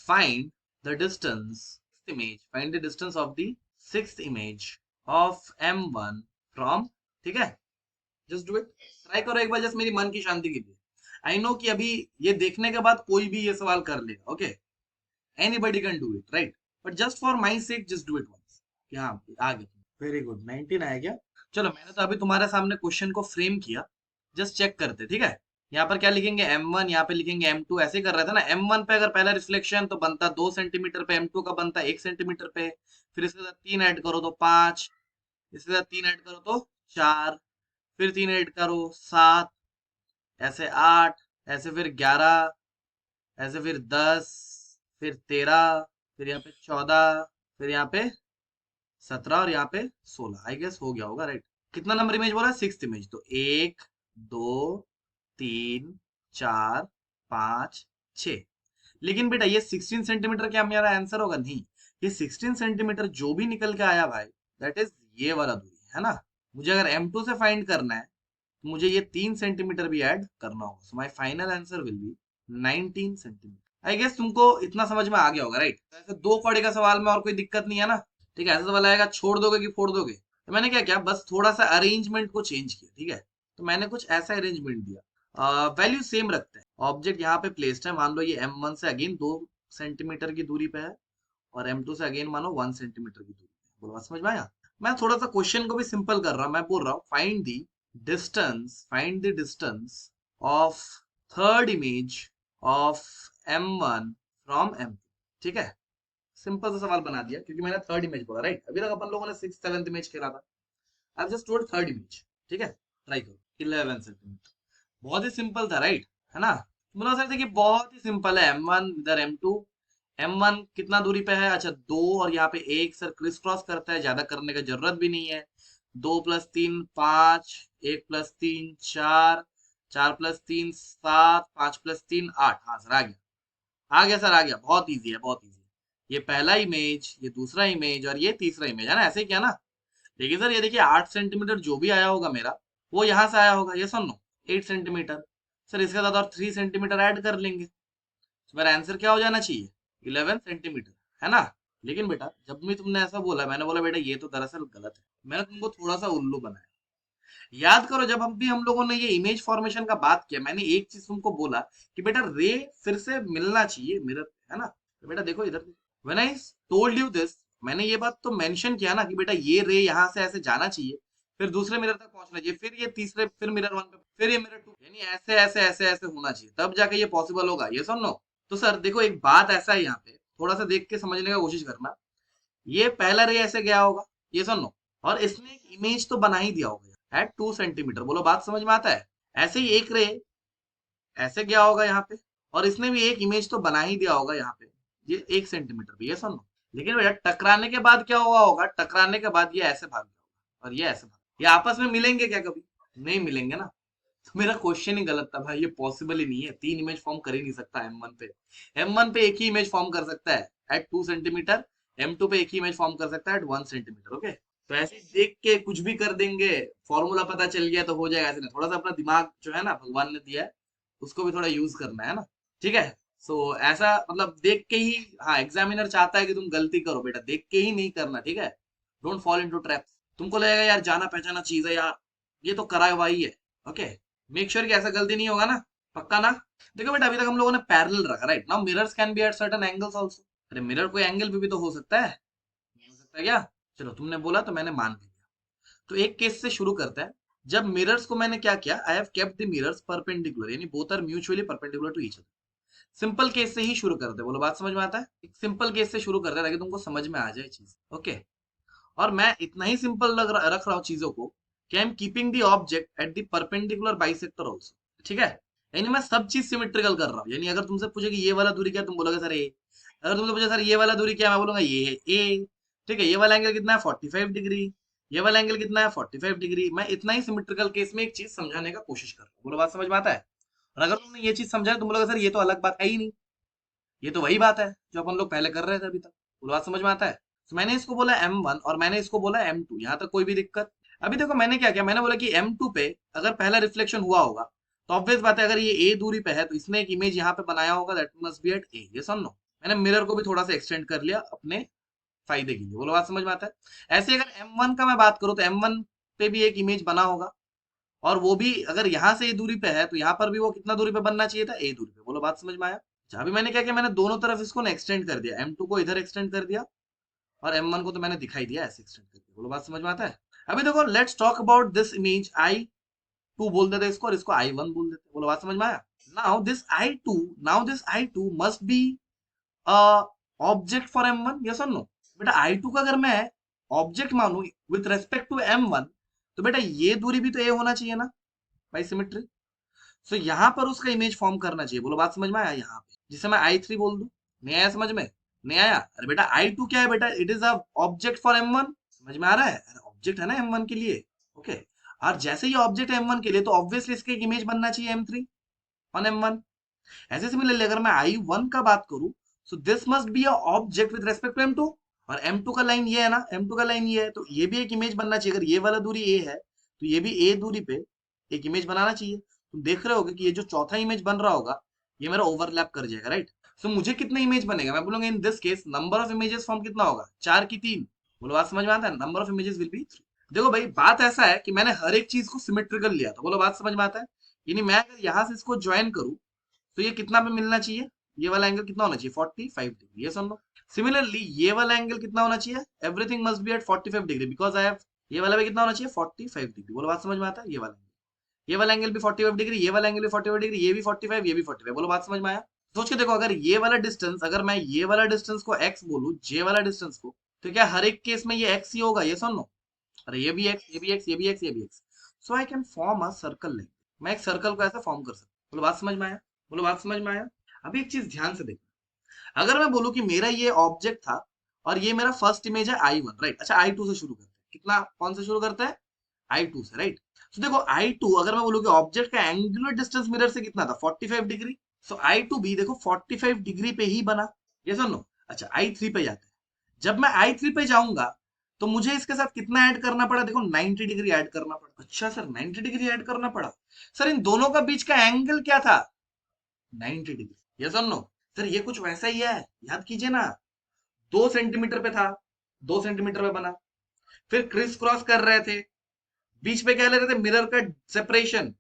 [SPEAKER 1] find the distance image, find the distance of the sixth image of M1 from, ठीक है। जस्ट डू इट, ट्राई करो एक बार, जस्ट मेरी मन की शांति के लिए। आई नो कि अभी ये देखने के बाद कोई भी ये सवाल कर लेगा, okay, anybody can do it right, but just for my sake just do it once, कि हाँ आ गया, वेरी गुड, 19 आया क्या। चलो मैंने तो अभी तुम्हारे सामने क्वेश्चन को फ्रेम किया, जस्ट चेक करते, ठीक है। यहाँ पर क्या लिखेंगे M1, यहाँ पे लिखेंगे M2, ऐसे कर रहा था ना। M1 पे अगर पहला रिफ्लेक्शन तो बनता 2 सेंटीमीटर पे, M2 का बनता 1 सेंटीमीटर पे, फिर इसके साथ 3 ऐड करो तो 5, इसके साथ 3 ऐड करो तो 4, फिर 3 ऐड करो 7, ऐसे 8, ऐसे फिर 11, ऐसे फिर 10, फिर 13, फिर यहाँ पे 14, फिर यहाँ पे 17, और यहाँ पे 16, आई गेस हो गया होगा राइट। कितना नंबर इमेज बोला, सिक्स्थ इमेज, तो 1 2 3 4 5 6। लेकिन बेटा ये 16 सेंटीमीटर क्या मेरा आंसर होगा, नहीं, ये 16 सेंटीमीटर जो भी निकल के आया भाई, दैट इज ये वाला दूरी, है ना। मुझे अगर M2 से फाइंड करना है तो मुझे ये 3 सेंटीमीटर भी ऐड करना होगा, so my final answer will be 19 centimetre. I guess तुमको इतना समझ में आ गया होगा राइट। ऐसे दो कौड़े का सवाल में और कोई दिक्कत नहीं है ना, ठीक है। ऐसा सवाल आएगा छोड़ दोगे कि फोड़ दोगे, तो मैंने क्या किया, बस थोड़ा सा अरेंजमेंट को चेंज किया, ठीक है। तो मैंने कुछ ऐसा अरेंजमेंट दिया, वैल्यू सेम रखते हैं, ऑब्जेक्ट यहाँ पे प्लेस्ड है, मान लो ये M1 से अगेन 2 सेंटीमीटर की दूरी पे है, और M2 से अगेन मानो 1 सेंटीमीटर की दूरी पे, बोलो बात समझ में आया। मैं थोड़ा सा क्वेश्चन को भी सिंपल कर रहा हूँ, मैं बोल रहा हूँ find the find the distance of third image of M1 from M2। ठीक है, सिंपल सा सवाल बना दिया क्योंकि मैंने थर्ड इमेज बोला, राइट। अभी तक अपन लोगों ने 6th 7th इमेज खेला था, I just told third image. ठीक है, ट्राई करो। 11 सेंटीमीटर, बहुत ही सिंपल था, राइट, है ना। तुम लोग सकते कि बहुत ही सिंपल है। M1 इधर M2, M1 कितना दूरी पे है, अच्छा 2, और यहाँ पे एक सर क्रिस क्रॉस करता है, ज्यादा करने का जरूरत भी नहीं है। 2 + 3 5, 1 + 3 4, 4 + 3 7, 5 + 3 8। हाँ सर, आ गया, आ गया सर, आ गया। बहुत इजी है, बहुत इजी है। ये पहला इमेज, ये दूसरा इमेज, और ये तीसरा इमेज, है ना। ऐसे क्या ना। देखिए सर, ये देखिए 8 सेंटीमीटर जो भी आया होगा मेरा, वो यहाँ से आया होगा, ये सुन लो 8 सेंटीमीटर। सर इसके साथ और 3 सेंटीमीटर ऐड कर लेंगे, तो मेरा आंसर क्या हो जाना चाहिए, 11 सेंटीमीटर, है ना। लेकिन बेटा जब भी तुमने ऐसा बोला, मैंने बोला बेटा ये तो दरअसल गलत है, मैंने तुमको थोड़ा सा उल्लू बनाया। याद करो, जब हम लोगों ने ये इमेज फॉर्मेशन का बात किया, मैंने एक चीज तुमको बोला कि बेटा रे फिर से मिलना चाहिए मिरर, है ना। तो बेटा देखो इधर, when I told you this, मैंने ये बात तो मेंशन किया ना कि बेटा ये रे यहाँ से ऐसे जाना चाहिए, फिर दूसरे मिरर तक पहुंचना चाहिए, फिर ये तीसरे, फिर मिरर 1 पे, फिर ये मिरर 2, यानी ऐसे ऐसे ऐसे ऐसे होना चाहिए, तब जाके ये पॉसिबल होगा, ये सुन लो। तो सर देखो, एक बात ऐसा है यहाँ पे, थोड़ा सा देख के समझने का कोशिश करना। ये पहला रे ऐसे गया होगा, ये सुन लो, और इसने एक इमेज तो बना ही दिया होगा एट 2 सेंटीमीटर। बोलो बात समझ में आता है। ऐसे ही एक रे ऐसे गया होगा यहाँ पे, और इसने भी एक इमेज तो बना ही दिया होगा यहाँ पे, ये 1 सेंटीमीटर पे, ये सुन लो। लेकिन भैया टकराने के बाद क्या हुआ होगा, टकराने के बाद ये ऐसे भाग गया होगा और ये ऐसे भाग, ये आपस में मिलेंगे क्या, कभी नहीं मिलेंगे ना। तो मेरा क्वेश्चन ही गलत था भाई, ये पॉसिबल ही नहीं है, 3 इमेज फॉर्म कर ही नहीं सकता M1 पे। M1 पे एक ही इमेज फॉर्म कर सकता है एट 2 सेंटीमीटर, M2 पे एक ही इमेज फॉर्म कर सकता है एट 1 सेंटीमीटर। ओके, तो ऐसे ही देख के कुछ भी कर देंगे, फॉर्मूला पता चल गया तो हो जाएगा, ऐसे नहीं। थोड़ा सा अपना दिमाग जो है ना भगवान ने दिया है, उसको भी थोड़ा यूज करना है ना। ठीक है, सो ऐसा मतलब देख के ही, हाँ एग्जामिनर चाहता है कि तुम गलती करो बेटा, देख के ही नहीं करना, ठीक है। Don't fall into traps. तुमको लगेगा यार जाना पहचाना चीज है यार, ये तो करा हुआ ही है, ओके, मेक श्योर कि ऐसा गलती नहीं होगा ना, पक्का ना। देखो बेटा अभी तक हम लोगों ने पैरेलल रखा, right. Now mirrors can be at certain angles also. अरे मिरर कोई एंगल पे भी तो हो सकता है, नहीं हो सकता क्या। चलो तुमने बोला तो मैंने मान लिया। तो एक केस से शुरू करते हैं, जब मिरर्स को मैंने क्या किया, I have kept the mirrors perpendicular, यानी both are mutually perpendicular to each other. Simple case से ही शुरू करते हैं, बोलो बात समझ में आता है। एक सिंपल केस से शुरू करते हैं ताकि तुमको समझ में आ जाए चीज, ओके। और मैं इतना ही सिंपल रख रहा हूँ चीजों को कि I am keeping the object at the perpendicular bisector also, ठीक है। यानी मैं सब चीज सिमेट्रिकल कर रहा हूँ। यानी अगर तुमसे पूछे कि ये वाला दूरी क्या, तुम बोलोगे सर ए। अगर तुमसे पूछे सर ये वाला दूरी क्या, मैं बोलूंगा ये है ए। ठीक है, ये वाला एंगल कितना है 45 डिग्री, ये वाला एंगल कितना है 45 डिग्री। मैं इतना ही सिमेट्रिकल केस में एक चीज समझाने का कोशिश कर रहा हूँ, बोलो बात समझ में आता है। और अगर तुमने ये चीज समझा, तुम बोलोगे सर ये तो अलग बात है ही नहीं, ये तो वही बात है जो अपन लोग पहले कर रहे थे अभी तक। बोलो बात समझ में आता है। तो मैंने इसको बोला M1 और मैंने इसको बोला M2, यहाँ तक कोई भी दिक्कत। अभी देखो मैंने क्या किया, मैंने बोला कि M2 पे अगर पहला रिफ्लेक्शन हुआ होगा तो ऑब्वियस बात है, अगर ये A दूरी पे है तो इसने एक इमेज यहाँ पे बनाया होगा, that must be at A, ये समझो। मैंने मिरर को भी थोड़ा सा एक्सटेंड कर लिया अपने फायदे के लिए, बोलो बात समझ में आता है। ऐसे अगर M1 का मैं बात करूँ तो M1 पे भी एक इमेज बना होगा, और वो भी अगर यहाँ से A दूरी पे है तो यहाँ पर भी वो कितना दूरी पे बनना चाहिए था, A दूरी पे। बोलो बात समझ में आया। जहां भी मैंने क्या किया, मैंने दोनों तरफ इसको ना एक्सटेंड कर दिया, M2 को इधर एक्सटेंड कर दिया और M1 को तो मैंने दिखाई दिया ऐसे एक्सटेंड करके। बोलो बात समझ में आता है। अभी देखो let's talk about this image I2 बोल देते इसको, और इसको I1 बोल देते। बोलो बात समझ में आया। Now this I2 must be object for M1, yes और नो। बेटा I2 का अगर मैं ऑब्जेक्ट मानू विथ रेस्पेक्ट टू M1, तो बेटा ये दूरी भी तो A होना चाहिए ना, बाई सिमेट्री। सो यहाँ पर उसका इमेज फॉर्म करना चाहिए। बोलो बात समझ में आया। यहाँ पे जिसे मैं I3 बोल दूं, नहीं आया समझ में, नहीं आया। अरे बेटा I2 क्या है बेटा, it is a object for M1, समझ में आ रहा है। अरे ऑब्जेक्ट है ना M1 के लिए, ओके। और जैसे ये ऑब्जेक्ट है M1 के लिए, तो ऑब्वियसली इसके एक इमेज बनना चाहिए M3 ऑन M1। ऐसे सिमिलरली अगर मैं I1 का बात करूं, so this must be a object with respect to M2, और M2 का लाइन ये है ना, M2 का लाइन ये है, तो ये भी एक इमेज बनना चाहिए। अगर ये वाला दूरी A है तो ये भी A दूरी पे एक इमेज बनाना चाहिए। तुम देख रहे होगे कि ये जो चौथा इमेज बन रहा होगा, ये मेरा ओवरलैप कर जाएगा, राइट। सो मुझे कितना इमेज बनेगा, मैं बोलूंगा in this case number of images form कितना होगा, 4 की 3। बोलो बात समझ में आता है, number of images will be 3। देखो भाई बात ऐसा है कि मैंने हर एक चीज को सिमेट्रिकल लिया था, बोलो बात समझ में आता है। यानी मैं अगर यहाँ से इसको ज्वाइन करूं तो ये कितना पे मिलना चाहिए, ये वाला एंगल कितना होना चाहिए 45 डिग्री, ये सुन लो। सिमिलरली ये वाला एंगल कितना होना चाहिए, everything must be at 45 degree, because I have, ये वाला भी कितना होना चाहिए 45 डिग्री। बोलो बात समझ में आता है, ये वाला ये वाला एंगल भी 45 डिग्री, ये वाला एंगल भी 45 डिग्री, ये भी 45, ये भी 45। बोलो बात समझ में आया? सोच के देखो, अगर ये वाला डिस्टेंस, अगर मैं ये वाला डिस्टेंस को x बोलूं, जे वाला डिस्टेंस को, तो क्या हर एक केस में ये x ही होगा? ये सुन लो, अरे ये भी x, ये भी x, ये भी x, ये भी x, so I can form a circle like, मैं एक सर्कल को ऐसे फॉर्म कर सकता हूँ। बोलो बात समझ में आया? बोलो बात समझ में आया? अभी एक चीज ध्यान से देखो, अगर मैं बोलूं कि मेरा ये ऑब्जेक्ट था और ये मेरा फर्स्ट इमेज है I1, राइट? अच्छा I2 से शुरू करते हैं, कितना, कौन से शुरू करते हैं? I2 से, राइट? तो देखो I2, अगर मैं बोलूं कि ऑब्जेक्ट का एंगुलर डिस्टेंस मिरर से कितना था, 45 डिग्री, सो I2 भी देखो 45 डिग्री पे ही बना, ये सुन लो। अच्छा I3 पे जाते हैं, जब मैं I3 पे जाऊंगा तो मुझे इसके साथ कितना ऐड करना पड़ा? देखो 90 डिग्री ऐड करना पड़ा। अच्छा सर 90 डिग्री ऐड करना पड़ा, सर इन दोनों का बीच का एंगल क्या था? 90 डिग्री, ये सुन लो। सर ये कुछ वैसा ही है, याद कीजिए ना, 2 सेंटीमीटर पे था, 2 सेंटीमीटर पे बना, फिर क्रिस क्रॉस कर रहे थे, बीच पे क्या ले रहे थे? मिरर का सेपरेशन,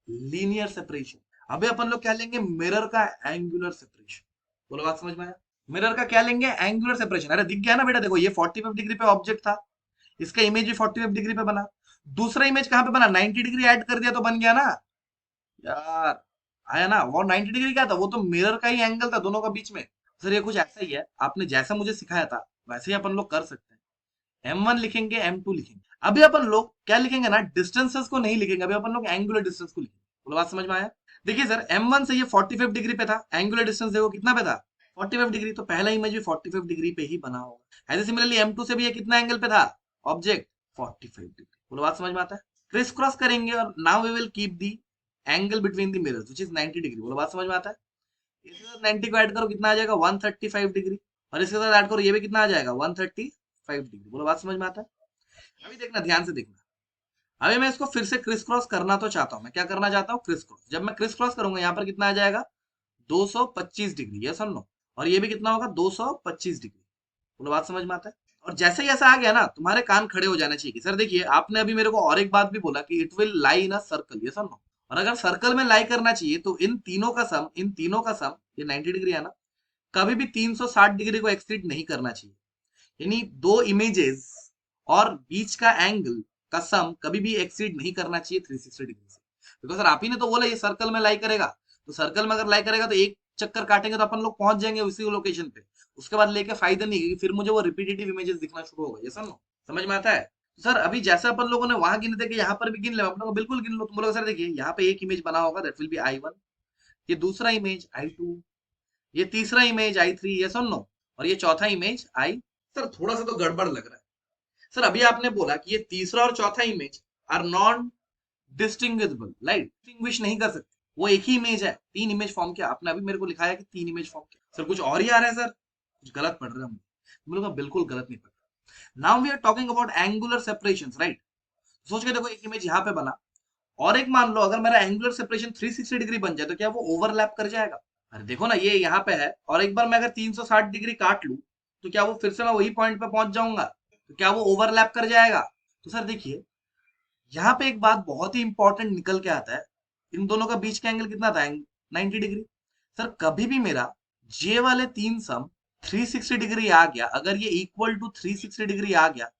[SPEAKER 1] लीनियर सेपरेशन। अभी अपन लोग क्या लेंगे? मिरर का एंगुलर सेपरेशन। बोलो बात समझ में आया? मिरर का क्या लेंगे? Angular separation. अरे दिख गया ना बेटा, देखो ये 45 डिग्री पे ऑब्जेक्ट था, इसका इमेज भी 45 डिग्री पे बना, दूसरा इमेज कहां पे बना? 90 डिग्री ऐड कर दिया तो बन गया ना यार, आया ना? वो 90 डिग्री क्या था? वो तो मिरर का ही एंगल था दोनों का बीच में। सर ये कुछ ऐसा ही है, आपने जैसा मुझे सिखाया था वैसे ही अपन लोग कर सकते हैं। M1 लिखेंगे, M2 लिखेंगे। अभी अपन लोग क्या लिखेंगे ना, डिस्टेंसेस को नहीं लिखेंगे, अभी अपन लोग एंगुलर डिस्टेंस को लिखेंगे। बोलो बात समझ में आया? देखिए सर M1 से ये 45 डिग्री पे था, एंगुलर डिस्टेंस देखो कितना पे था? 45 डिग्री, तो पहला इमेज भी 45 डिग्री पे ही बना होगा। ऐसे सिमिलरली M2 से भी ये कितना एंगल पे था ऑब्जेक्ट? 45 डिग्री। बोलो बात समझ में आता है? क्रिस क्रॉस करेंगे और now we will keep the angle between the mirrors which is 90 degree. बोलो बात समझ में आता है? इसके साथ 90 को ऐड करो, कितना आ जाएगा? 135 डिग्री, और इसके साथ ऐड करो, ये भी कितना आ जाएगा? 135 डिग्री। बोलो बात समझ में आता है? अभी देखना, ध्यान से देखना, अभी मैं इसको फिर से क्रिस क्रॉस करना तो चाहता हूं, मैं क्या करना चाहता हूँ? Criss cross. जब मैं क्रिस क्रॉस करूंगा, यहाँ पर कितना आ जाएगा? 225 डिग्री, ये सुन लो, और ये भी कितना होगा? 225 डिग्री। बोलो बात समझ में आता है? और जैसे ही ऐसा आ गया ना, तुम्हारे कान खड़े हो जाने चाहिए कि सर देखिए, आपने अभी मेरे को और एक बात भी बोला कि it will lie in a circle, ये सुन लो, और अगर सर्कल में लाई करना चाहिए तो इन तीनों का सम, इन तीनों का सम, ये 90 डिग्री है ना, कभी भी 360 डिग्री को एक्सीड नहीं करना चाहिए। यानी दो इमेजेस और बीच का एंगल का सम कभी भी एक्सीड नहीं करना चाहिए 360 डिग्री से। बिकॉज सर आप ही ने तो बोला ये सर्कल में लाई करेगा, तो सर्कल में अगर लाई करेगा तो एक चक्कर काटेंगे तो अपन लोग पहुंच जाएंगे उसी लोकेशन पे, उसके बाद लेके फायदा नहीं, क्योंकि फिर मुझे वो रिपीटेटिव इमेजेस दिखना शुरू होगा। ये समझो, समझ में आता है? सर अभी जैसे अपन लोगों ने वहां गिने थे कि यहाँ पर भी गिन ले, अपन लोग बिल्कुल गिन लो। तुम लोग सर देखिए, यहाँ पे एक इमेज बना होगा, दैट विल बी I1, ये दूसरा इमेज I2, ये तीसरा इमेज I3, ये सुन लो, और ये चौथा इमेज I। सर थोड़ा सा तो गड़बड़ लग रहा है। सर अभी आपने बोला कि ये तीसरा और चौथा image are non distinguishable, right? Distinguish नहीं कर सकते, वो एक ही इमेज है। तीन इमेज फॉर्म किया आपने, अभी मेरे को लिखाया कि तीन इमेज फॉर्म किया। सर कुछ और ही आ रहा है सर, कुछ गलत पढ़ रहे हैं हम लोग, बिल्कुल गलत नहीं पढ़ रहे। Now we are talking about angular separations, right? सोच के देखो, एक इमेज यहाँ पे बना, और एक मान लो अगर मेरा एंगुलर सेपरेशन 360 डिग्री बन जाए तो क्या वो ओवरलैप कर जाएगा? अरे देखो ना, ये यहाँ पे है, और एक बार मैं अगर 360 डिग्री काट लूं तो क्या वो फिर से मैं वही पॉइंट पे पहुंच जाऊंगा? तो क्या वो ओवरलैप कर जाएगा? तो सर देखिए, यहाँ पे एक बात बहुत ही इंपॉर्टेंट निकल के आता है, इन दोनों का बीच का एंगल कितना था? 90 डिग्री। सर कभी भी मेरा जे वाले तीन सम 360 डिग्री आ गया, अगर ये इक्वल टू 360 डिग्री आ गया,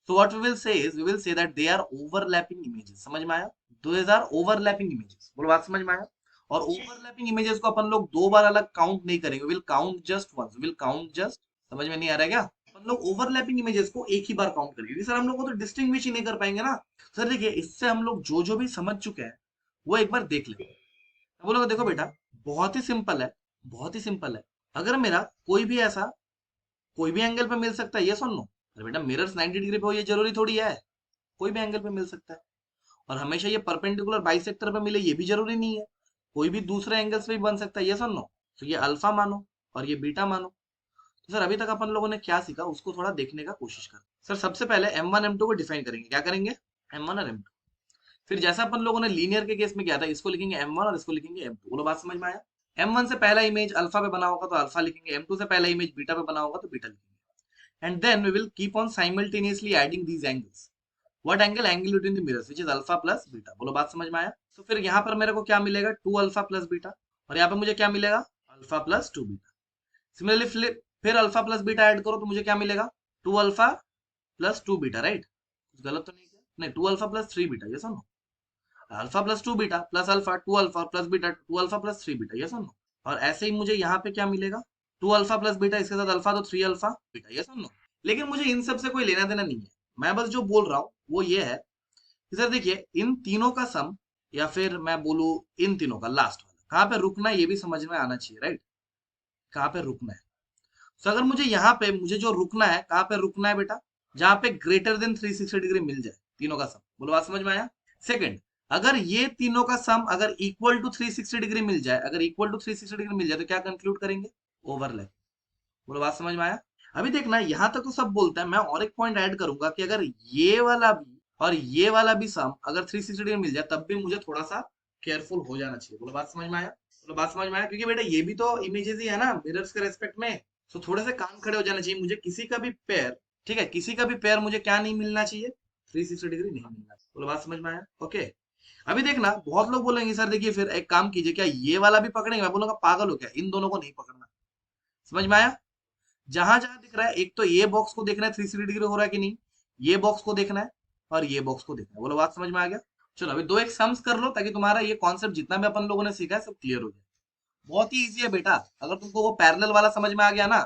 [SPEAKER 1] तो what we will say is, we will say that they are overlapping images. समझ में आया? दो आर ओवरलैपिंग इमेजेस। बोलो बात समझ में आया? और ओवरलैपिंग इमेजेस को अपन लोग दो बार अलग काउंट नहीं करेंगे, will count just once, will count just. समझ में नहीं आ रहा है क्या? अपन लोग ओवरलैपिंग इमेजेस को एक ही बार काउंट करेंगे, क्योंकि सर हम लोग को तो डिस्टिंग्विश ही नहीं कर पाएंगे ना। सर देखिए, इससे हम लोग जो जो भी समझ चुके हैं वो एक बार देख ले। वो लोग देखो बेटा, बहुत ही सिंपल है, बहुत ही सिंपल है। अगर मेरा कोई भी ऐसा, कोई भी एंगल पे मिल सकता है, ये सुन लो। अरे बेटा मिरर्स 90 डिग्री पे हो ये जरूरी थोड़ी है, कोई भी एंगल पे मिल सकता है। और हमेशा ये परपेंडिकुलर बाइसेक्टर पे मिले ये भी जरूरी नहीं है, कोई भी दूसरे एंगल्स पे भी बन सकता है, ये सुन लो। तो ये अल्फा मानो और ये बीटा मानो। तो सर अभी तक अपन लोगों ने क्या सीखा उसको थोड़ा देखने का कोशिश कर। सर सबसे पहले M1 M2 को डिफाइन करेंगे, क्या करेंगे? M1 और M2। फिर जैसा अपन लोगों ने लीनियर के केस में किया था, इसको लिखेंगे M1 और इसको लिखेंगे M2। बोलो बात समझ में आया? M1 से पहला इमेज अल्फा पे बना होगा तो अल्फा लिखेंगे, M2 से पहला इमेज बीटा पे बना होगा तो बीटा लिखेंगे। And then we will keep on simultaneously adding these angles. What angle? Angle between the mirrors which is alpha plus beta. बोलो बात समझ में आया? तो फिर यहाँ पर मेरे को क्या मिलेगा? 2 अल्फा प्लस बीटा, और यहाँ पे मुझे क्या मिलेगा? Alpha plus 2 beta. सिमिलरली फिर अल्फा प्लस बीटा ऐड करो तो मुझे क्या मिलेगा? 2 अल्फा प्लस 2 बीटा, राइट? कुछ गलत तो नहीं किया? नहीं, 2 अल्फा प्लस 3 बीटा, ये सुनो। Alpha plus 2 beta plus alpha 2 alpha plus beta 2 alpha plus 3 beta, yes और नो। और ऐसे ही मुझे यहाँ पे क्या मिलेगा, 2 अल्फा प्लस बीटा, इसके साथ अल्फा तो 3 अल्फा बीटा, यस और नो। लेकिन मुझे इन सब से कोई लेना देना नहीं है, मैं बस जो बोल रहा हूँ वो ये है कि सर देखिए इन तीनों का सम, या फिर मैं बोलूँ इन तीनों का लास्ट वाला कहाँ पे रुकना है ये भी समझ में आना चाहिए, राइट। कहाँ पे रुकना है। तो अगर मुझे यहाँ पे मुझे जो रुकना है, कहाँ पे रुकना है बेटा, जहां पे ग्रेटर देन 360 डिग्री मिल जाए तीनों का सम। बोलो बात समझ में आया। सेकंड, अगर ये तीनों का सम अगर इक्वल टू 360 डिग्री मिल जाए, अगर इक्वल टू 360 डिग्री मिल जाए तो क्या कंक्लूड करेंगे, ओवरलैप। बोलो बात समझ में आया। अभी देखना यहाँ तक तो सब बोलता है, मैं और एक पॉइंट ऐड करूंगा कि अगर ये वाला भी और ये वाला भी सम अगर 360 डिग्री मिल जाए तब भी मुझे थोड़ा सा केयरफुल हो जाना चाहिए। बोलो बात समझ में आया। बोलो बात समझ में आया, क्योंकि बेटा ये भी तो इमेजेस ही है ना मिरर्स के रेस्पेक्ट में। तो थोड़े से कान खड़े हो जाना चाहिए, मुझे किसी का भी पेयर, ठीक है, किसी का भी पेयर मुझे क्या नहीं मिलना चाहिए, 360 डिग्री नहीं मिलना चाहिए। बोलो बात समझ में आया। ओके, अभी देखना बहुत लोग बोलेंगे सर देखिए फिर एक काम कीजिए, क्या ये वाला भी पकड़ेंगे, मैं बोलूंगा पागल हो क्या, इन दोनों को नहीं पकड़ना। समझ में आया। जहां जहां दिख रहा है, एक तो ये बॉक्स को देखना है 360 डिग्री हो रहा है कि नहीं, ये बॉक्स को देखना है और ये बॉक्स को देखना है। बोलो बात समझ में आ गया। चलो अभी दो एक सम्स कर लो ताकि तुम्हारा ये कॉन्सेप्ट जितना भी अपन लोगों ने सीखा है सब क्लियर हो जाए। बहुत ही इजी है बेटा, अगर तुमको वो पैरेलल वाला समझ में आ गया ना,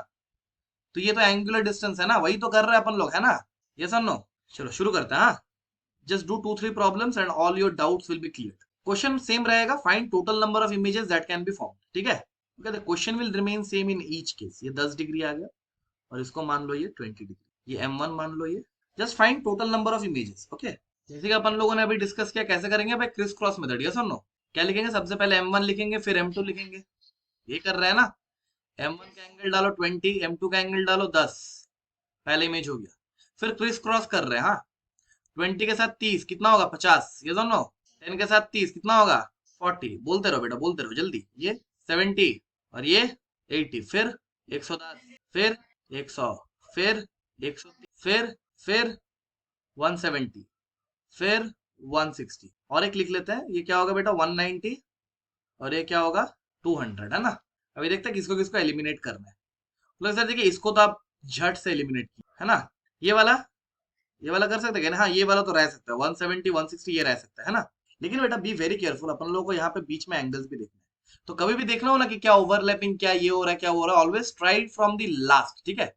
[SPEAKER 1] तो ये तो एंगुलर डिस्टेंस है ना, वही तो कर रहे हैं अपन लोग, है ना। ये सर नो, चलो शुरू करते हैं। हाँ, just do 2-3 problems and all your doubts will be clear. Question same रहेगा, find total number of images that can be formed, ठीक है। The question will remain same in each case. ये 10 degree आ गया और इसको मान लो ये 20 डिग्री, ये M1 मान लो ये। Just find total number of images. Okay, जैसे कि अपन लोगों ने अभी डिस्कस किया, कैसे करेंगे भाई, क्रिस क्रॉस मेथड, यस और नो। क्या लिखेंगे, सबसे पहले M1 लिखेंगे फिर M2 लिखेंगे, ये कर रहे हैं ना। M1 का एंगल डालो 20, M2 का एंगल डालो 10, पहले इमेज हो गया। फिर क्रिस क्रॉस कर रहे हैं, हाँ। 20 के साथ 30 कितना होगा, 50, ये दोनों। 10 के साथ 30 कितना होगा, 40। बोलते रहो बेटा, बोलते रहो जल्दी। ये 70 और ये 80, फिर 110, फिर 100, फिर 130, फिर 170, फिर 160, और एक लिख लेते हैं, ये क्या होगा बेटा 190, और ये क्या होगा 200, है ना। अभी देखते हैं किसको किसको एलिमिनेट करना है। तो सर देखिए इसको तो आप झट से एलिमिनेट किए, है ना। ये वाला कर सकते हैं ना, हाँ ये वाला तो रह सकता है, 170 160 ये रह सकता है ना। लेकिन बेटा बी वेरी केयरफुल, अपन लोगों को यहाँ पे बीच में एंगल्स भी देखना है। तो कभी भी देखना हो ना कि क्या ओवरलैपिंग, क्या ये हो रहा है, क्या हो रहा है, always try from the last, ठीक है।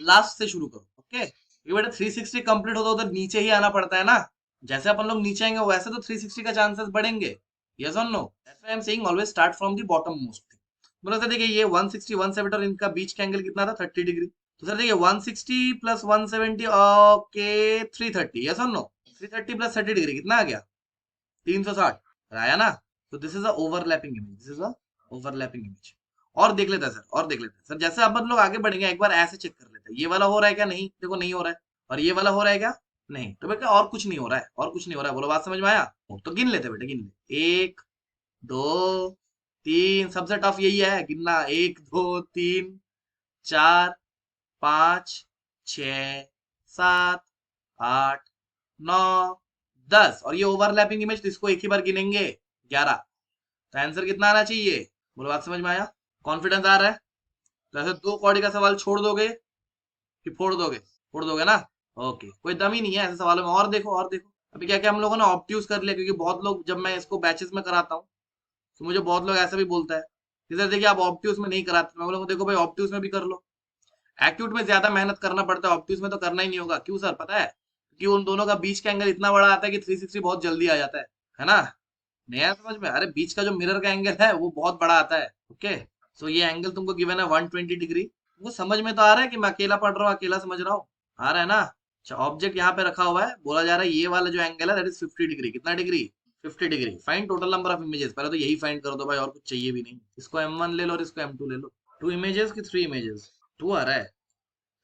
[SPEAKER 1] लास्ट से शुरू करो। ओके, ये बेटा 360 कंप्लीट होता उधर नीचे ही आना पड़ता है ना। जैसे अपन लोग नीचे आएंगे वैसे तो 360 का चांसेस बढ़ेंगे, यस और no. That's why I am saying always start from the bottom most thing. बोला सर देखिए ये 160 170 और इनका बीच का एंगल कितना था, 30 डिग्री। तो सर देखिए 160 प्लस 170, ओके 330, यस और नो। 330 प्लस 30 डिग्री कितना आ गया, 360 आया ना। तो this is a overlapping image, this is a overlapping image. और देख लेते हैं सर, और देख लेते हैं सर, जैसे अपन लोग आगे बढ़ेंगे एक बार ऐसे चेक कर लेते हैं, ये वाला हो रहा है क्या, नहीं देखो नहीं हो रहा है। और ये वाला हो रहा है क्या, नहीं। तो बेटा और कुछ नहीं हो रहा है, और कुछ नहीं हो रहा है। बोलो बात समझ में आया। तो गिन लेते बेटा, गिन ले, 1 2 3, सबसे टफ यही है गिनना, 1 2 3 4 5 6 7 8 9 10, और ये ओवरलैपिंग इमेज, तो इसको एक ही बार गिनेंगे 11। तो आंसर कितना आना चाहिए, बोलो बात समझ में आया। कॉन्फिडेंस आ रहा है। तो ऐसे 2 कौड़ी का सवाल छोड़ दोगे कि फोड़ दोगे, फोड़ दोगे ना। ओके, कोई दम ही नहीं है ऐसे सवालों में। और देखो, और देखो, अभी क्या क्या हम लोगों ने ऑब्ट्यूज कर लिया, क्योंकि बहुत लोग जब मैं इसको बैचेस में कराता हूँ तो मुझे बहुत लोग ऐसा भी बोलता है कि सर देखिए आप ऑब्ट्यूज में नहीं कराते। मैं बोलूँगा देखो भाई ऑब्ट्यूज में भी कर लो, एक्यूट में ज्यादा मेहनत करना पड़ता है, ऑब्ट्यूज में तो करना ही नहीं होगा। क्यों सर, पता है, क्योंकि उन दोनों का बीच का एंगल इतना बड़ा आता है कि 360 बहुत जल्दी आ जाता है ना। नया समझ में, अरे बीच का जो मिरर का एंगल है वो बहुत बड़ा आता है। ओके, सो ये एंगल तुमको गिवन है 120 डिग्री। तुमको समझ में तो आ रहा है कि मैं अकेला पढ़ रहा हूँ, अकेला समझ रहा हूँ, आ रहा है ना। अच्छा, ऑब्जेक्ट यहाँ पे रखा हुआ है, बोला जा रहा है ये वाला जो एंगल है दैट इज 50 डिग्री। कितना degree, 50 degree. Find total number of images, पहले तो यही फाइंड कर दो भाई, और कुछ चाहिए भी नहीं। इसको M1 ले लो और इसको M2 ले लो। 2 इमेजेस की 3 इमेजेस, 2 आ रहा है,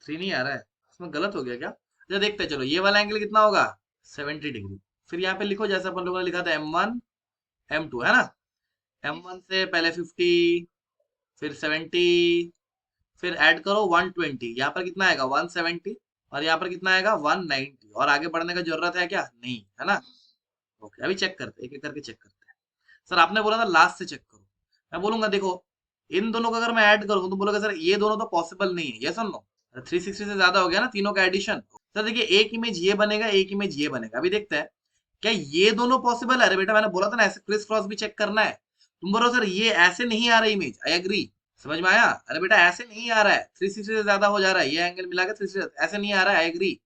[SPEAKER 1] 3 नहीं आ रहा है, इसमें गलत हो गया क्या। अच्छा देखते हैं, चलो ये वाला एंगल कितना होगा, 70 डिग्री। फिर यहाँ पे लिखो जैसे अपन लोगों ने लिखा था M1 M2, है ना। M1 से पहले 50, फिर 70, फिर ऐड करो 120, यहाँ पर कितना आएगा 170, और यहाँ पर कितना आएगा 190, और आगे बढ़ने का जरूरत है क्या, नहीं, है ना। ओके, अभी चेक करते हैं, एक एक करके चेक करते हैं। सर आपने बोला था लास्ट से चेक करो, मैं बोलूंगा देखो इन दोनों को अगर मैं ऐड करूँ तो बोलोगे सर ये दोनों तो पॉसिबल नहीं है, यस और नो। 360 से ज्यादा हो गया ना तीनों का एडिशन। सर देखिए एक इमेज ये बनेगा, एक इमेज ये बनेगा। अभी देखते हैं क्या ये दोनों पॉसिबल है? अरे बेटा मैंने बोला था ना ऐसे क्रिस क्रॉस भी चेक करना है। तुम बोलो सर ये ऐसे नहीं आ रहा इमेज, आई एग्री, समझ में आया? अरे बेटा ऐसे नहीं आ रहा है, 360 से ज्यादा हो जा रहा है, ये एंगल मिला के 360 ऐसे नहीं आ रहा है, आई एग्री।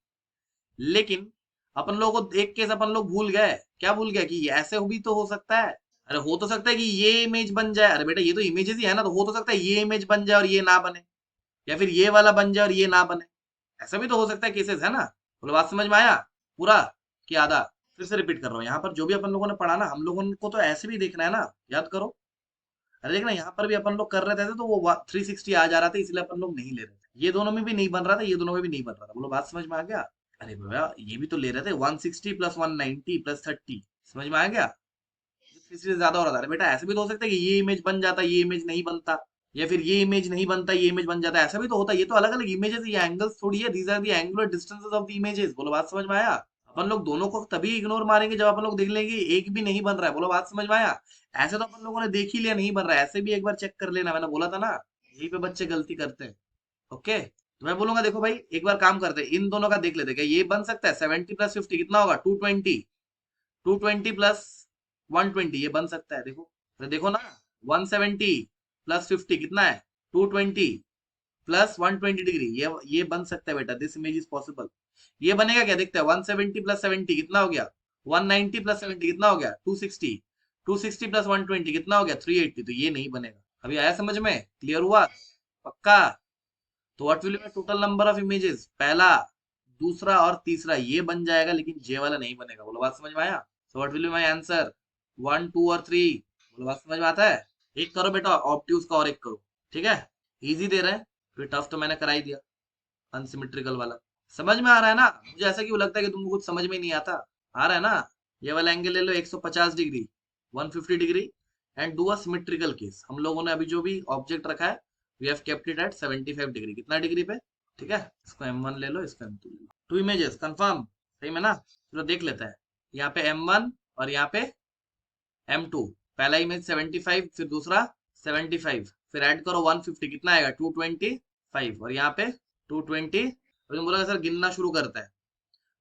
[SPEAKER 1] लेकिन अपन लोगों को एक केस अपन लोग भूल गए, क्या भूल गया? कि ये ऐसे भी तो हो सकता है। अरे हो तो सकता है कि ये इमेज बन जाए, अरे बेटा ये तो इमेजेस ही है ना, तो हो तो सकता है ये इमेज बन जाए और ये ना बने, या फिर ये वाला बन जाए और ये ना बने। ऐसा भी तो हो सकता है, केसेस है ना। बोलो बात समझ में आया पूरा कि आधा? फिर से रिपीट कर रहा हूँ, यहाँ पर जो भी अपन लोगों ने पढ़ा ना, हम लोगों को तो ऐसे भी देखना है ना, याद करो। अरे देखना यहाँ पर भी अपन लोग कर रहे थे तो वो 360 आ जा रहा था, इसलिए अपन लोग नहीं ले रहे थे। ये दोनों में भी नहीं बन रहा था, ये दोनों में भी नहीं बन रहा था। बोलो बात समझ में आ गया? अरे भैया ये भी तो ले रहे थे 160 प्लस 190 प्लस 30, समझ में आ गया? इसलिए ज्यादा हो रहा था। अरे बेटा ऐसे भी तो हो सकता है कि ये इमेज बन जाता, ये इमेज नहीं बनता, या फिर ये इमेज नहीं बनता, ये इमेज बन जाता, ऐसा भी तो होता है। ये तो अलग अलग इमेजेस, ये एंगल्स थोड़ी है, these are the angular distances of the images. बोलो बात समझ में आया? अपन लोग दोनों को तभी इग्नोर मारेंगे जब अपन लोग देख लेंगे एक भी नहीं बन रहा है। बोलो बात समझ में आया? ऐसे तो अपन लोगों ने देख ही लिया नहीं बन रहा है, ऐसे भी एक बार चेक कर लेना, मैंने बोला था ना, यही पे बच्चे गलती करते हैं। ओके, तो मैं बोलूंगा देखो भाई एक बार काम करते हैं, इन दोनों का देख लेते हैं, क्या ये बन सकता है? 70 प्लस 50 कितना होगा? 220, 220 प्लस 120 ये बन सकता है, देखो। तो देखो ना, 170 प्लस 50 कितना है? 220 प्लस 120 डिग्री, ये बन सकता है बेटा, दिस इमेज इज पॉसिबल। ये बनेगा क्या? देखते हैं, 170 प्लस 70 कितना हो गया? 190 प्लस 70 कितना हो गया? 260, 260 प्लस 120 कितना हो गया? 380। तो ये नहीं बनेगा। अभी आया समझ में? क्लियर हुआ? पक्का? तो what will B total number of images? पहला, दूसरा और तीसरा ये बन जाएगा, लेकिन जे वाला नहीं बनेगा। बोलो बात समझ में आया? सो what will be my answer? 1, 2 और 3। बोलो बात समझ में आता है? एक करो बेटा ऑब्ट्यूज का और एक करो, ठीक है? इजी दे रहे हैं, फिर टफ तो मैंने करा ही दिया, अनसिमेट्रिकल वाला। समझ में आ रहा है ना? मुझे ऐसा क्यों लगता है कि तुमको कुछ समझ में नहीं आता? आ रहा है ना? ये वाला एंगल ले लो 150 degree, 150 degree, and do a symmetrical case. हम लोगों ने अभी जो भी ऑब्जेक्ट रखा है, we have kept it at 75 degree. कितना डिग्री पे? ठीक है, इसको M1 ले लो, इसको M2 ले लो। टू इमेजेस कंफर्म, सही में ना? चलो देख लेते हैं, यहाँ पे M1 और यहाँ पे M2। पहला इमेज 75, फिर दूसरा 75, फिर ऐड करो 150, कितना आएगा? 225, और यहाँ पे 220। और तुम बोलोगे सर गिनना शुरू करता है,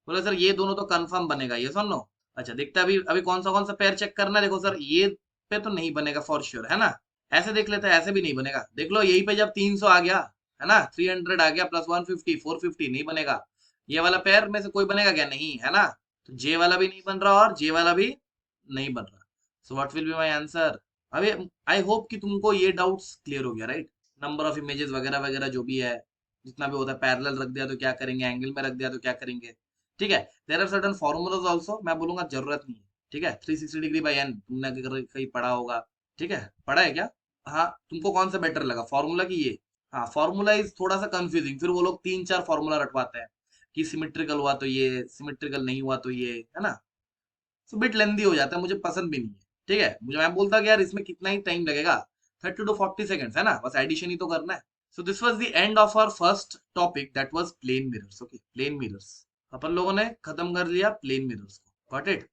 [SPEAKER 1] बोलो सर ये दोनों तो कंफर्म बनेगा, ये सुन लो। अच्छा देखते हैं, अभी अभी कौन सा पेयर चेक करना है। देखो सर ये पे तो नहीं बनेगा फॉर श्योर, है ना? ऐसे देख लेते हैं, ऐसे भी नहीं बनेगा। देख लो यही पे जब 300 आ गया, है ना, 300 आ गया प्लस 150, 450 नहीं बनेगा। ये वाला पेयर में से कोई बनेगा क्या? नहीं, है ना? तो जे वाला भी नहीं बन रहा और जे वाला भी नहीं बन रहा। सो what will be my answer? अभी आई होप कि तुमको ये डाउट्स क्लियर हो गया, राइट? नंबर ऑफ इमेजेस वगैरह वगैरह जो भी है, जितना भी होता है, पैरेलल रख दिया तो क्या करेंगे, एंगल में रख दिया तो क्या करेंगे, ठीक है? There are certain formulas also, मैं बोलूंगा जरूरत नहीं है, ठीक है? 360 डिग्री बाय एन तुमने कहीं पढ़ा होगा, ठीक है? पढ़ा है क्या? हाँ, तुमको कौन सा बेटर लगा, फॉर्मूला की ये? हाँ, फॉर्मूला इज थोड़ा सा कंफ्यूजिंग, फिर वो लोग 3-4 फॉर्मूला रटवाते हैं कि सिमेट्रिकल हुआ तो ये, सिमेट्रिकल नहीं हुआ तो ये, है ना? सो बिट लेंदी हो जाता है, मुझे पसंद भी नहीं है, ठीक है? मुझे, मैं बोलता कि यार इसमें कितना ही टाइम लगेगा, 30 to 40 सेकेंड्स, है ना? बस एडिशन ही तो करना है। So this was the end of our first topic, that was plane mirrors. Okay, plane mirrors अपन लोगों ने खत्म कर लिया, प्लेन मिरर्स को। Got it?